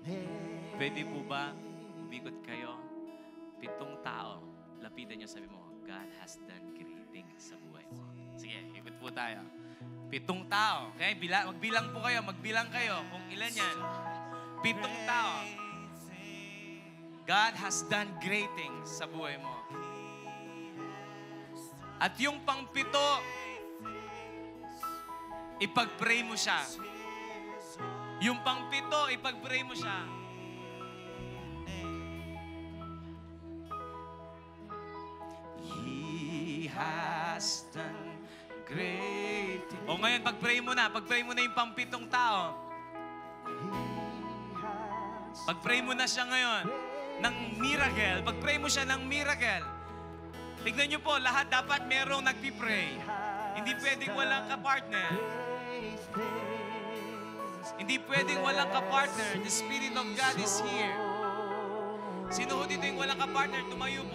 name. Pwede po ba umikot kayo? 7 tao. Lapitan nyo, sabi mo, God has done great things sa buhay mo. Sige, ikot po tayo. 7 tao. Okay? Magbilang po kayo. Magbilang kayo kung ilan yan. 7 tao. God has done great things sa buhay mo. At yung pang-7, ipag-pray mo siya. Yung pang-7, ipag-pray mo siya. He has done great things. O ngayon, pag-pray mo na. Pag-pray mo na yung pang-7 tao. Pag-pray mo na siya ngayon ng miracle. Pag-pray mo siya ng miracle. Tignan niyo po, lahat dapat merong nagpipray. Hindi pwedeng walang ka-partner. Hindi pwedeng walang ka-partner. The Spirit of God is here. Sino ho dito yung walang ka-partner? Tumayo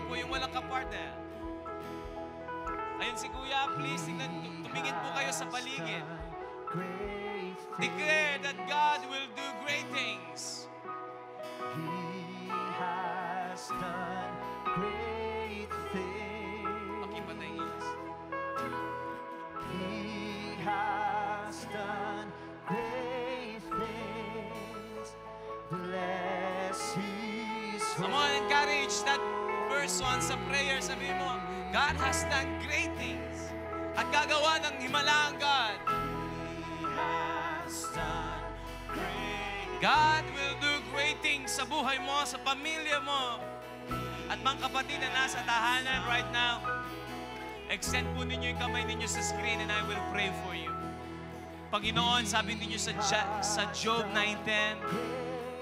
po yung walang ka-partner. Ayun si Kuya, please, tumingin po kayo sa paligid. Declare that God will do great things. He has done great things. Come on, encourage that person sa prayer. Sabi mo, God has done great things. At gagawa ng himala ang God. God will do great things sa buhay mo, sa pamilya mo. At mga kapatid na nasa tahanan right now, extend po ninyo yung kamay ninyo sa screen and I will pray for you. Panginoon, sabi ninyo sa Job 9:10,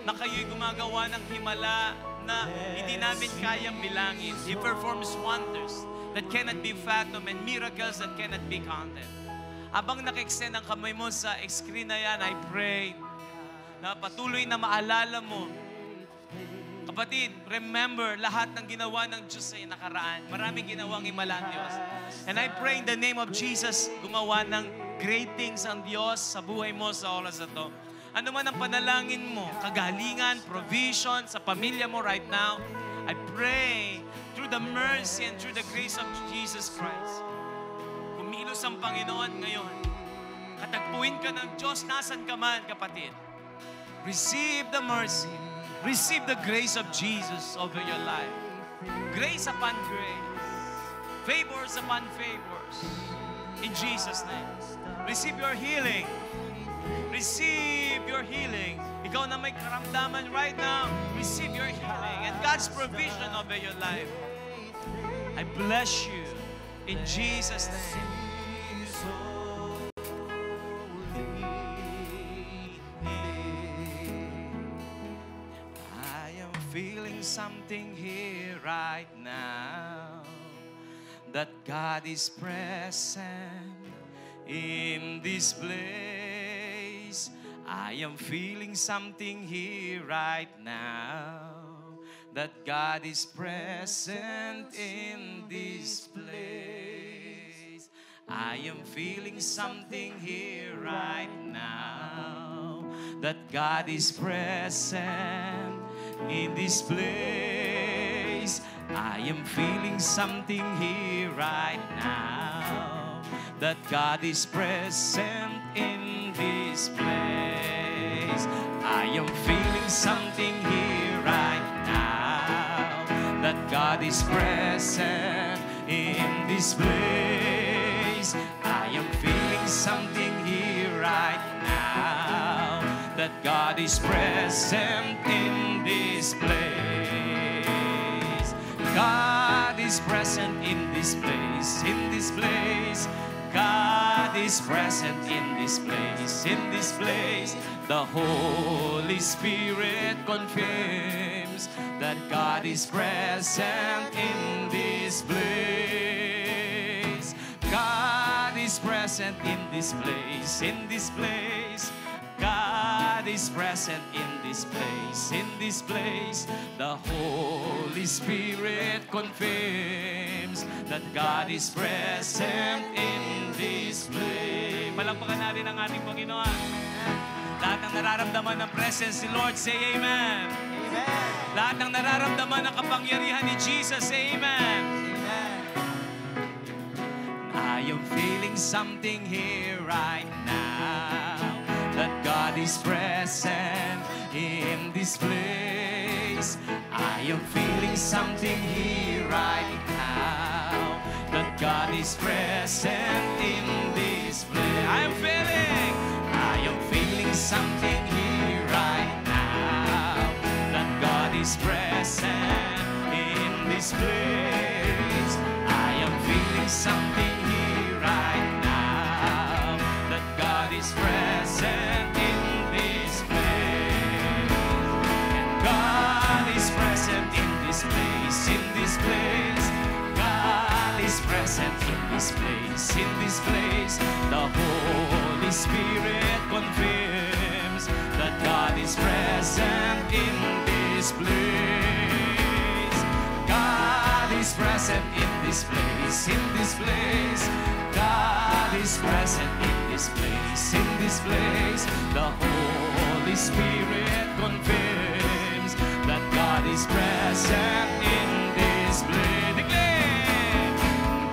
na kayo'y gumagawa ng himala na hindi namin kayang bilangin. He performs wonders that cannot be fathomed and miracles that cannot be counted. Habang naka-extend ang kamay mo sa screen na yan, I pray na patuloy na maalala mo. Kapatid, remember, lahat ng ginawa ng Diyos ay nakaraan. Maraming ginawang himala ang Diyos. And I pray in the name of Jesus, gumawa ng great things ang Diyos sa buhay mo sa oras na to. Ano man ang panalangin mo, kagalingan, provision sa pamilya mo right now, I pray through the mercy and through the grace of Jesus Christ. Kumilos ang Panginoon ngayon. Katagpuin ka ng Diyos, nasan ka man, kapatid. Receive the mercy. Receive the grace of Jesus over your life. Grace upon grace. Favors upon favors. In Jesus' name. Receive your healing. Receive your healing. Ikaw na may karamdaman right now, receive your healing and God's provision over your life. I bless you in Jesus' name. I am feeling something here right now, that God is present in this place. I am feeling something here right now, that God is present in this place. I am feeling something here right now, that God is present in this place. I am feeling something here right now, that God is present in this place. I am feeling something here right now, that God is present in this place. I am feeling something here right now, that God is present in this place. God is present in this place, in this place. God is present in this place, in this place. The Holy Spirit confirms that God is present in this place. God is present in this place, in this place. God is present in this place, in this place. The Holy Spirit confirms that God is present in this place. Palakpakan natin ang ating Panginoon. Lahat ng nararamdaman ng presence ni Lord, say Amen. Amen. Lahat ng nararamdaman ng kapangyarihan ni Jesus, say Amen. Amen. I am feeling something here right now, that God is present in this place. I am feeling something here right now, that God is present in this place. I am feeling something here right now, that God is present in this place. I am feeling something here right now, that God is present in this place. And God is present in this place, in this place. God is present in this place, in this place. The Holy Spirit confirms that God is present in this place. God is present in this place, in this place. God is present in this place, in this place. The Holy Spirit confirms that God is present in this place. Declare,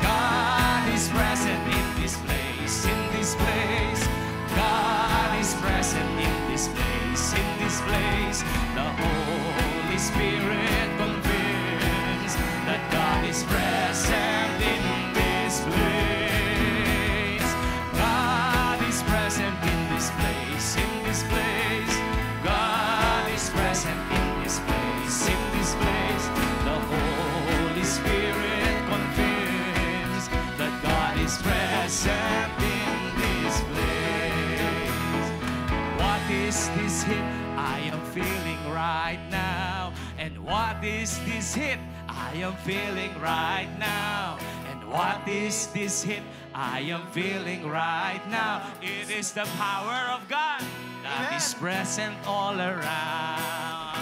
God is present in this place, in this place. God is present in this place, in this place. The Holy Spirit hit I am feeling right now? And what is this hit I am feeling right now? And what is this hit I am feeling right now? It is the power of God that is present all around.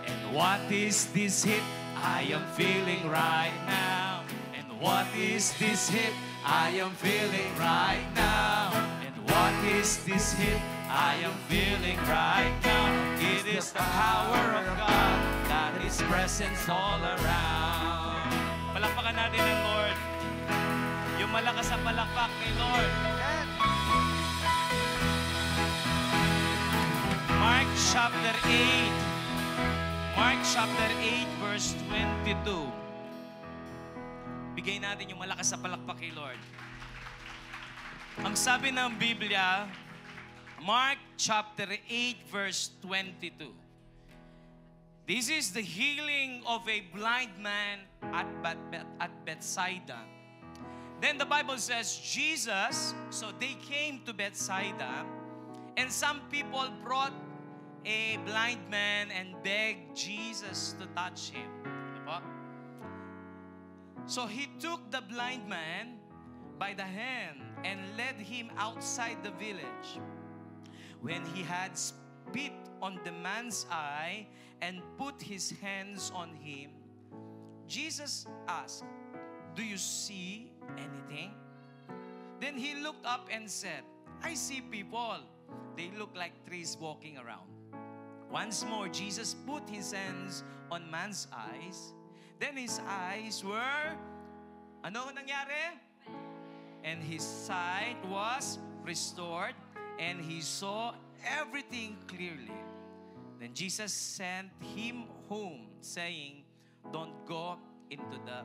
And what is this hit I am feeling right now? And what is this hit I am feeling right now? And what is this hit I am feeling right now? It is the power of God that is present all around. Palakpakan natin ang Lord. Yung malakas na palakpak kay Lord. Mark chapter 8. Mark chapter 8 verse 22. Bigay natin yung malakas na palakpak kay Lord. Ang sabi ng Biblia, Mark chapter 8 verse 22. This is the healing of a blind man at Bethsaida. Then the Bible says, Jesus, so they came to Bethsaida, and some people brought a blind man and begged Jesus to touch him. Ano po? So he took the blind man by the hand and led him outside the village. When he had spit on the man's eye and put his hands on him, Jesus asked, "Do you see anything?" Then he looked up and said, "I see people. They look like trees walking around." Once more, Jesus put his hands on man's eyes. Then his eyes were, ano nangyari? And his sight was restored, and he saw everything clearly. Then Jesus sent him home, saying, "Don't go into the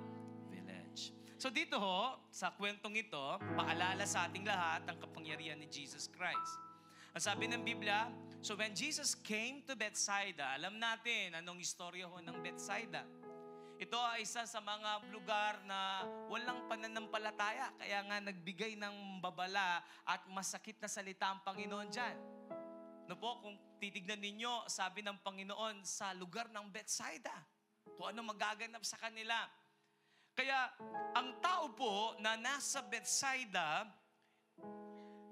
village." So dito ho, sa kwentong ito, paalala sa ating lahat ang kapangyarihan ni Jesus Christ. Ang sabi ng Biblia, so when Jesus came to Bethsaida, alam natin anong istorya ho ng Bethsaida. Ito ay isa sa mga lugar na walang pananampalataya. Kaya nga nagbigay ng babala at masakit na salita ang Panginoon dyan. No po, kung titignan ninyo, sabi ng Panginoon sa lugar ng Bethsaida, kung ano magaganap sa kanila. Kaya ang tao po na nasa Bethsaida,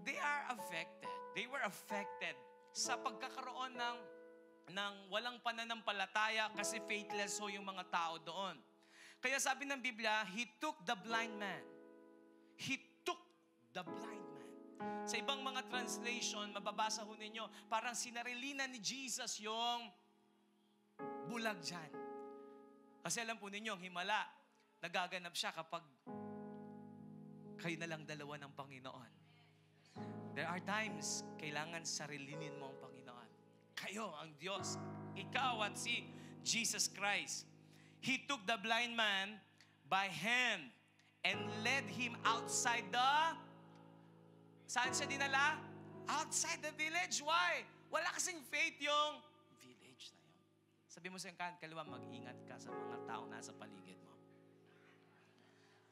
they are affected. They were affected sa pagkakaroon ng walang pananampalataya kasi faithless ho yung mga tao doon. Kaya sabi ng Biblia, He took the blind man. He took the blind man. Sa ibang mga translation, mababasa ho ninyo, parang sinarilina ni Jesus yung bulag dyan. Kasi alam po ninyo, ang himala, nagaganap siya kapag kayo na lang dalawa ng Panginoon. There are times, kailangan sarilinin mo ang Panginoon. Kayo ang Diyos. Ikaw at si Jesus Christ. He took the blind man by hand and led him outside the... Saan siya dinala? Outside the village. Why? Wala kasing faith yung village na yun. Sabi mo sa yung kaliwa, mag-ingat ka sa mga taong nasa paligid mo.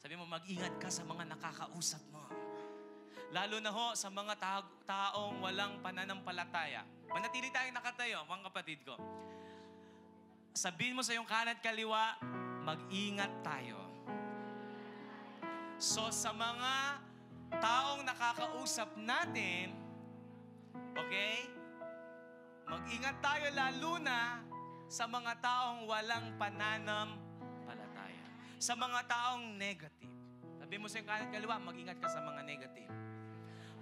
Sabi mo, mag-ingat ka sa mga nakakausap mo. Lalo na ho sa mga taong walang pananampalataya. Manatili tayong nakatayo, mga kapatid ko. Sabihin mo sa iyong kanan at kaliwa, mag-ingat tayo. So sa mga taong nakakausap natin, okay? Mag-ingat tayo lalo na sa mga taong walang pananampalataya. Sa mga taong negative. Sabihin mo sa iyong kanan at kaliwa, mag-ingat ka sa mga negative.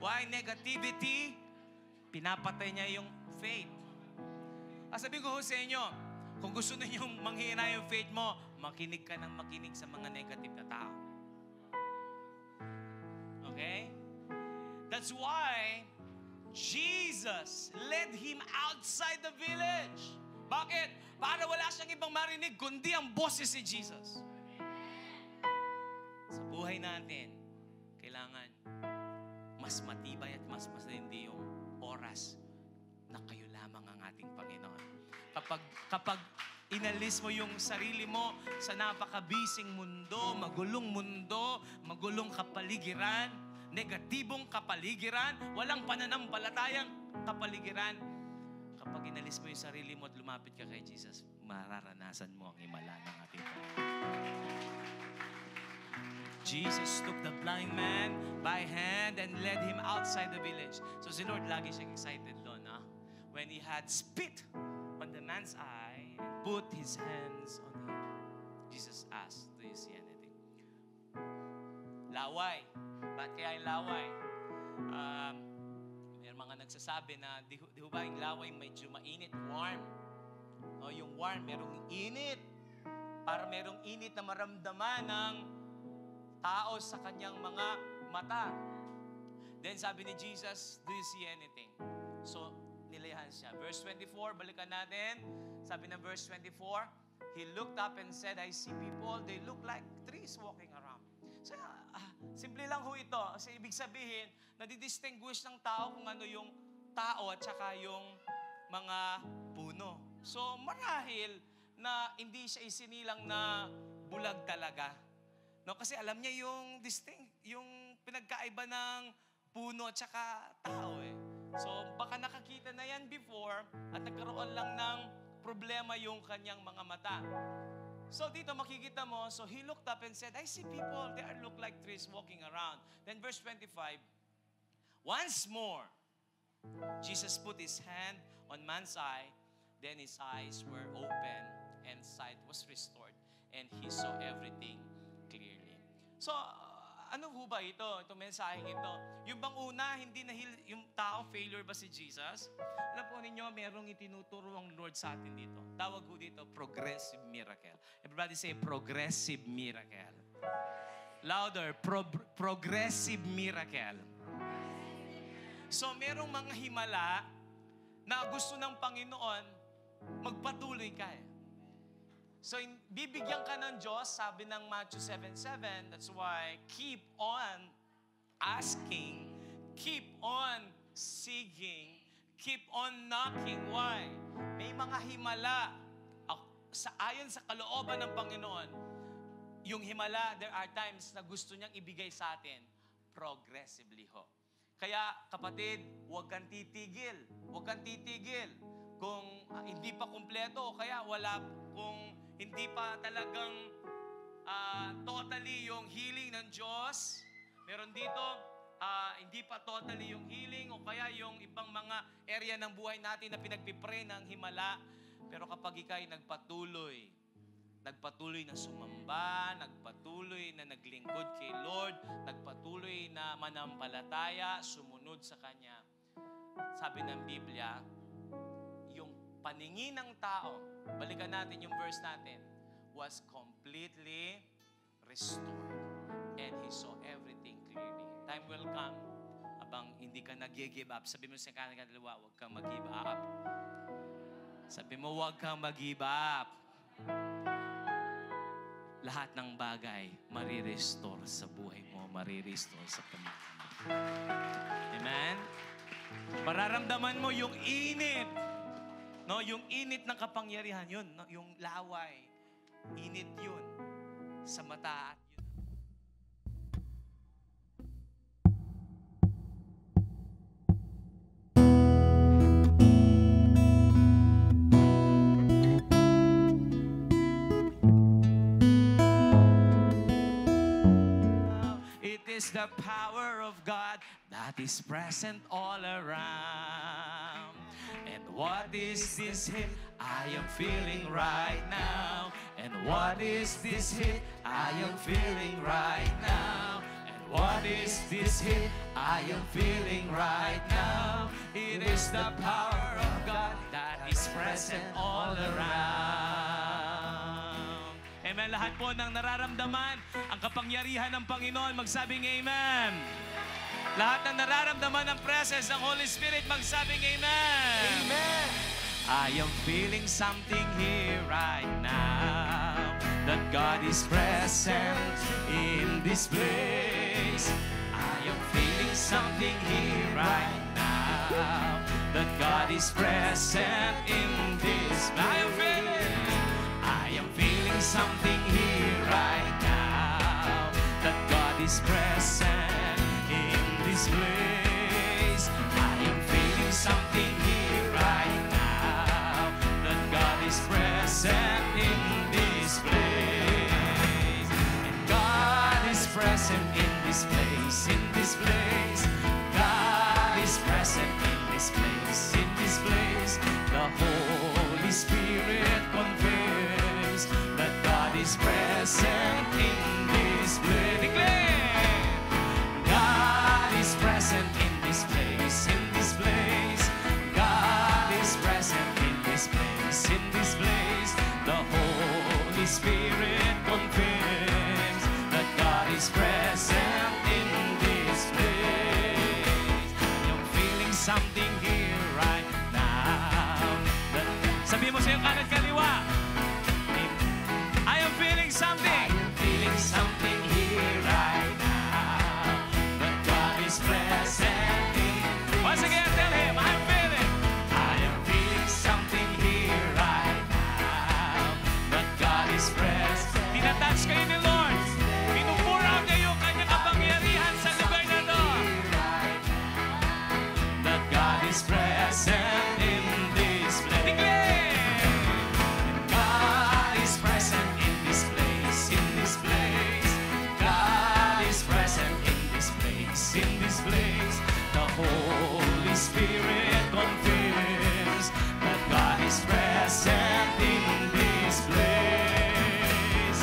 Why negativity? Pinapatay niya yung faith. Sabi ko sa inyo, kung gusto ninyong manghina yung faith mo, makinig ka ng makinig sa mga negative na tao. Okay? That's why Jesus led him outside the village. Bakit? Para wala siyang ibang marinig, kundi ang boses si Jesus. Sa buhay natin, kailangan mas matibay at mas matindi yung oras na kayo lamang ang ating Panginoon. Kapag inalis mo yung sarili mo sa napakabising mundo, magulong kapaligiran, negatibong kapaligiran, walang pananampalatayang kapaligiran, kapag alis mo yung sarili mo at lumapit ka kay Jesus, mararanasan mo ang himala ng ating Panginoon. Jesus took the blind man by hand and led him outside the village. So si Lord lagi siyang excited doon. When he had spit on the man's eye and put his hands on him, Jesus asked, do you see anything? Laway. Bakit kaya yung laway? May mga nagsasabi na di ba yung laway medyo mainit, warm. No, yung warm, merong init. Para merong init na maramdaman ng tao sa kanyang mga mata. Then sabi ni Jesus, do you see anything? So, nilayahan siya. Verse 24, balikan natin. Sabi ng verse 24, he looked up and said, I see people, they look like trees walking around. So, simple lang ho ito. Kasi ibig sabihin, nadidistinguish ng tao kung ano yung tao at saka yung mga puno. So, marahil na hindi siya isinilang na bulag talaga. No, kasi alam niya yung pinagkaiba ng puno at saka tao eh. So, baka nakakita na yan before at nagkaroon lang ng problema yung kanyang mga mata. So, dito makikita mo, so he looked up and said, I see people, they look like trees walking around. Then verse 25, once more, Jesus put his hand on man's eye, then his eyes were open and sight was restored, and he saw everything clearly. So, ano ho ba ito? Itong mensaheng ito. Yung bang una, hindi na yung tao, failure ba si Jesus? Alam po ninyo, merong itinuturo ang Lord sa atin dito. Tawag ho dito, progressive miracle. Everybody say, progressive miracle. Louder, progressive miracle. So, merong mga himala na gusto ng Panginoon, magpatuloy ka eh. So, bibigyan ka ng Diyos, sabi ng Matthew 7:7, that's why keep on asking, keep on seeking, keep on knocking. Why? May mga himala, ayon sa kalooban ng Panginoon, yung himala, there are times na gusto niyang ibigay sa atin progressively ho. Kaya, kapatid, huwag kang titigil. Huwag kang titigil. Kung hindi pa kumpleto, kaya kung hindi pa talagang totally yung healing ng Diyos. Meron dito, hindi pa totally yung healing o kaya yung ibang mga area ng buhay natin na pinagpipray ng himala. Pero kapag ika'y nagpatuloy na sumamba, nagpatuloy na naglingkod kay Lord, nagpatuloy na manampalataya, sumunod sa Kanya. Sabi ng Biblia, yung paningin ng tao, balikan natin yung verse natin, was completely restored. And he saw everything clearly. Time will come, abang hindi ka nag-give up. Sabi mo sa kanila, huwag kang mag-give up. Sabi mo, huwag kang mag-give up. Lahat ng bagay, marirestore sa buhay mo, marirestore sa pamilya mo. Amen? Mararamdaman mo yung init. No, yung init ng kapangyarihan, yun, no? Yung laway, init yun sa mata at yun. It is the power of God that is present all around. And what is this hit I am feeling right now? And what is this hit I am feeling right now? And what is this hit I am feeling right now? It is the power of God that is present all around. Amen. Lahat po ng nararamdaman ang kapangyarihan ng Panginoon, magsabing amen. Lahat ng nararamdaman ng presence ng Holy Spirit, magsabing amen. Amen. I am feeling something here right now, that God is present in this place. I am feeling something here right now, that God is present in this. I am feeling something here right now, that God is present in this place. I am feeling something here right now, present in this place. Declare, God is present in this place, in this place. God is present in this place, in this place. The Holy Spirit confirms that God is present in this place. You're feeling something here right now. Sabi mo sa iyong kanan kaliwa, I am feeling something. I am feeling something here right now. That God is present in this. Once again, tell him, I am feeling. I am feeling something here right now. That God is present. Tinatouch kayo ni Lord. Pinupur out niya yung kanyang kapangyarihan sa lugar na to. That God is present in this place. Declare, God is present in this place, in this place. God is present in this place, in this place. The Holy Spirit confirms that God is present in this place.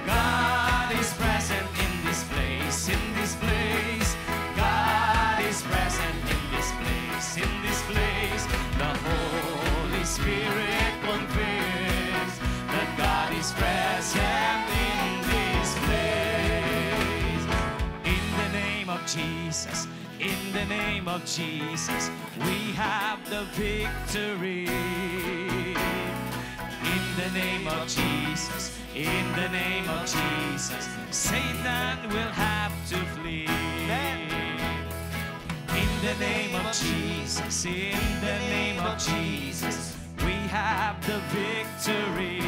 God is present in this place, in this place. God is present in this place, in this place. The Holy Spirit confirms that God is present in this place. In the name of Jesus, in the name of Jesus, we have the victory. In the name of Jesus, in the name of Jesus, Satan will have to flee. In the name of Jesus, in the name of Jesus, we have the victory.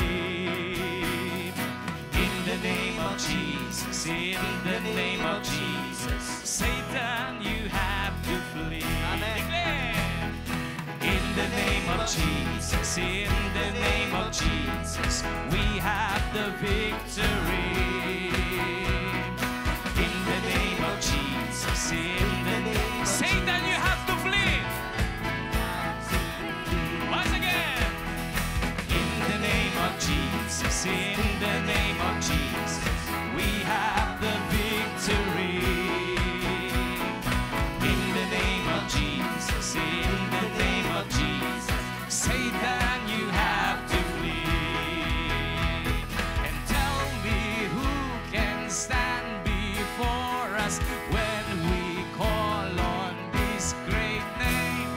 In the name of Jesus, in the name of Jesus, Satan, you have to flee. Declare, in the name of Jesus, in the name of Jesus, we have the victory. In the name of Jesus, in the name of Satan, you have to flee. Once again, in the name of Jesus, in the name of Jesus, we have the victory. In the name of Jesus, in the name of Jesus, Satan, you have to flee. And tell me who can stand before us when we call on this great name.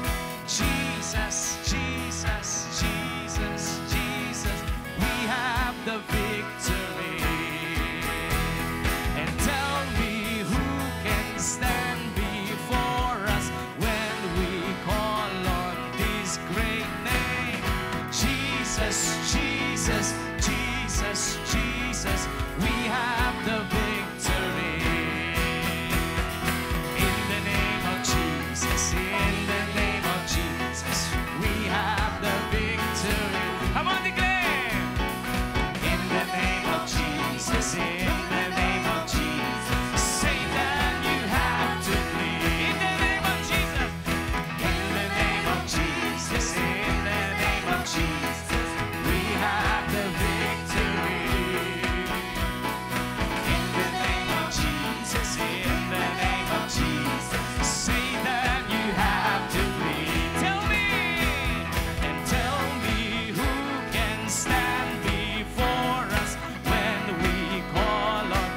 Jesus, Jesus, Jesus, Jesus, we have the victory. And tell me who can stand before us when we call on this great name. Jesus, Jesus, Jesus, Jesus, we have the victory. In the name of Jesus, in the name of Jesus, we have the victory. Come on, declare. In the name of Jesus, in the name of Jesus, Satan, you have to flee. In the name of Jesus, in the name of Jesus, in the name of Jesus, we have the victory. In the name of Jesus, in the name of Jesus, Satan, you have to flee. Tell me, and tell me who can stand before us when we call on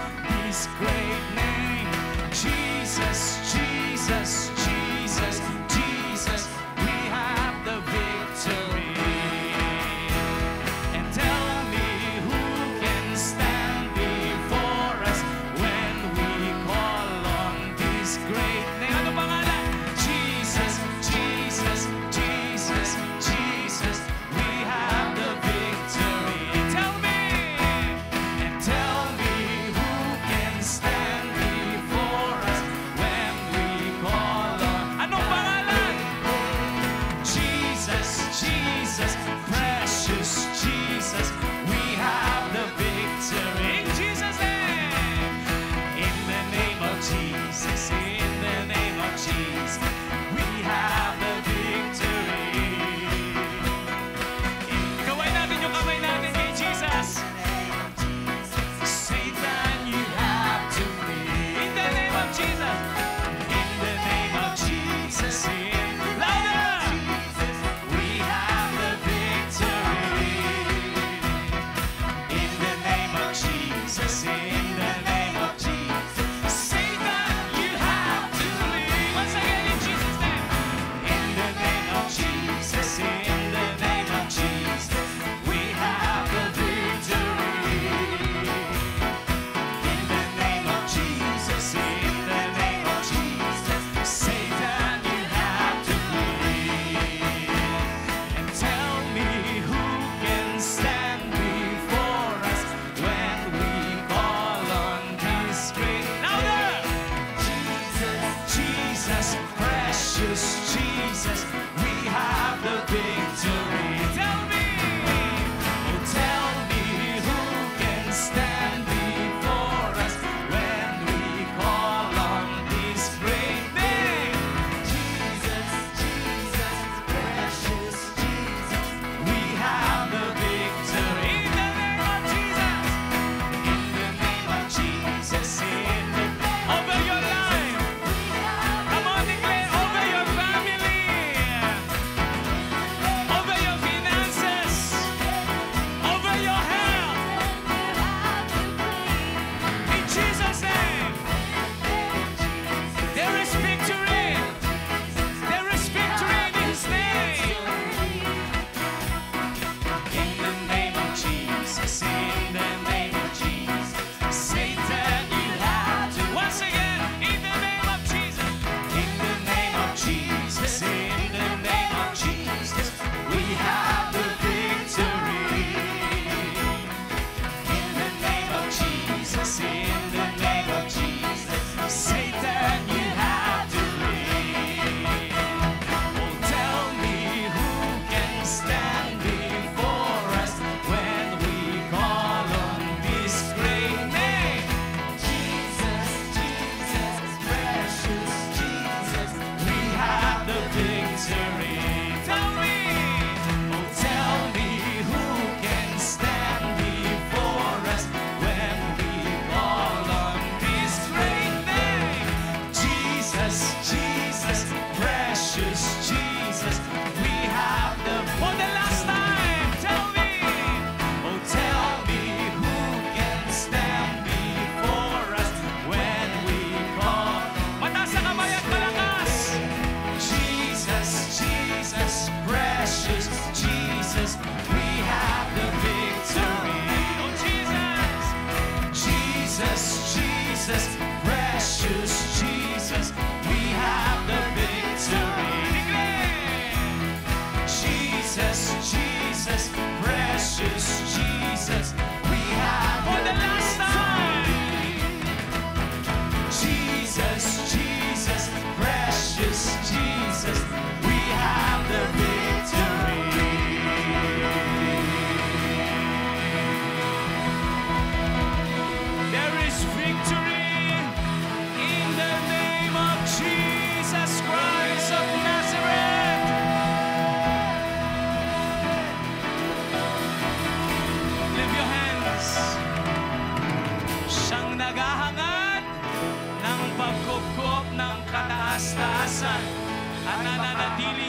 this great name. Jesus, Jesus, Jesus, Jesus, we have the victory.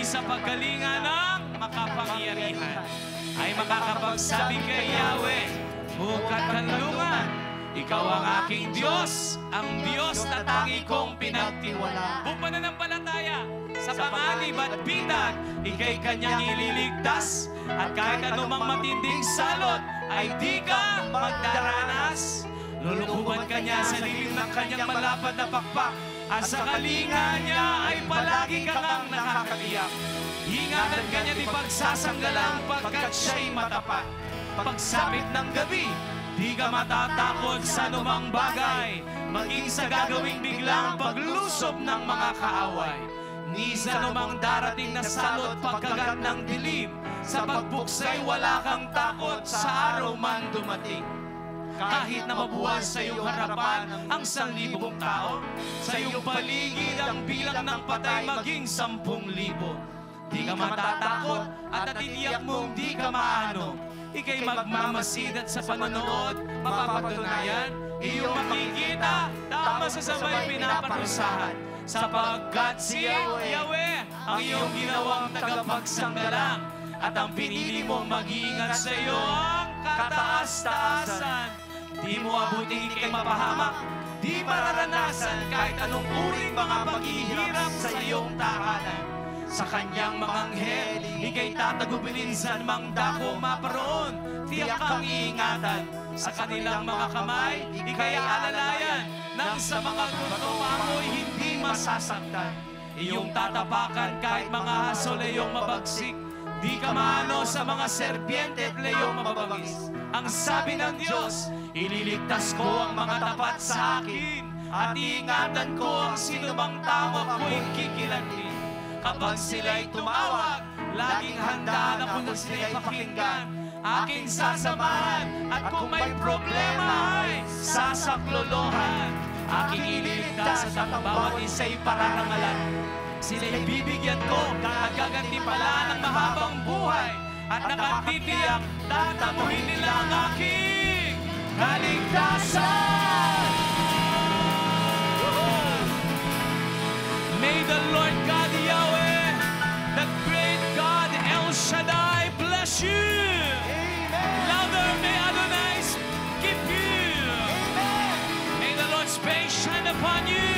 sa paggalingan ng makapangyarihan ay makakapagsabi kay Yahweh, mukat kanlungan, ikaw ang aking Diyos, ang Diyos na tangi kong pinagtiwala. Buong pananampalataya sa panganib at bidag, ika'y kanyang ililigtas, at kahit anumang matinding salot ay di ka magdaranas. Lulukuban ka niya sa lilim ng kanyang malapad na pakpak, at sa kalinga niya ay palagi ka ngang nakakatiyak. Ingatan ka niya di pagsasanggalang pagkat siya'y matapat. Pagsapit ng gabi, di ka matatakot sa anumang bagay, maging sa gagawing biglang paglusob ng mga kaaway. Ni sa anumang darating na salot pagkagat ng dilim, sa pagbuksay wala kang takot sa araw man dumating. Kahit na mabuhay sa iyong harapan ang 1,000 tao, sa iyong paligid ang bilang ng patay maging 10,000. Di ka matatakot at natitiyak mong di ka maano. Ika'y magmamasid at sa panonood, mapapatunayan, iyong makikita, tama sa sabay pinaparusahan. Sapagkat si Yahweh ang iyong ginawang tagapagsanggalang, at ang pinili mong mag-iingat sa iyo ang kataas-taasan. Di mo abuting ika'y mapahamak, di mararanasan kahit anong uring mga paghihirap sa iyong tahanan. Sa kanyang mga anghel, ika'y tatagubinin sa mang dako maparoon, tiyak kang iingatan. Sa kanilang mga kamay, ika'y alalayan, nang sa mga gutom amo'y hindi masasaktan. Iyong tatapakan kahit mga hasol ay iyong mabagsik, di ka maano sa mga serpiente at leyong mababangis. Ang sabi ng Diyos, ililigtas ko ang mga tapat sa akin, at iingatan ko ang sinumang tao ako'y kikilantin. Kapag sila'y tumawag, laging handa na kung sila'y pakinggan, aking sasamahan, at kung may problema ay sasaklolohan. Aking ililigtas at ang bawat isa'y pararangalan. Sila'y bibigyan ko at gaganti pala ng mahabang buhay, at nakatitiyak tatamuhin nila ang aking kaligtasan. May the Lord God Yahweh, the great God El Shaddai, bless you. Amen. Louder, may Adonai keep you. Amen. May the Lord's face shine upon you.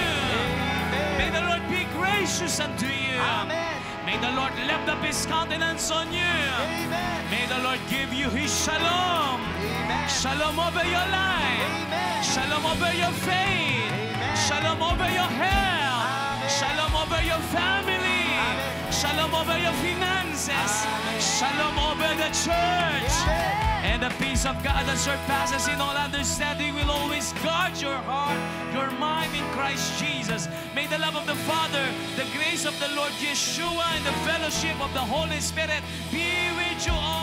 May the Lord be gracious unto you. Amen. May the Lord lift up His countenance on you. Amen. May the Lord give you His shalom. Amen. Shalom over your life. Amen. Shalom over your faith. Amen. Shalom over your health. Amen. Shalom over your family. Amen. Shalom over your finances. Amen. Shalom over the church. Amen. And the peace of God that surpasses in all understanding will always guard your heart, your mind in Christ Jesus. May the love of the Father, the grace of the Lord Yeshua, and the fellowship of the Holy Spirit be with you all.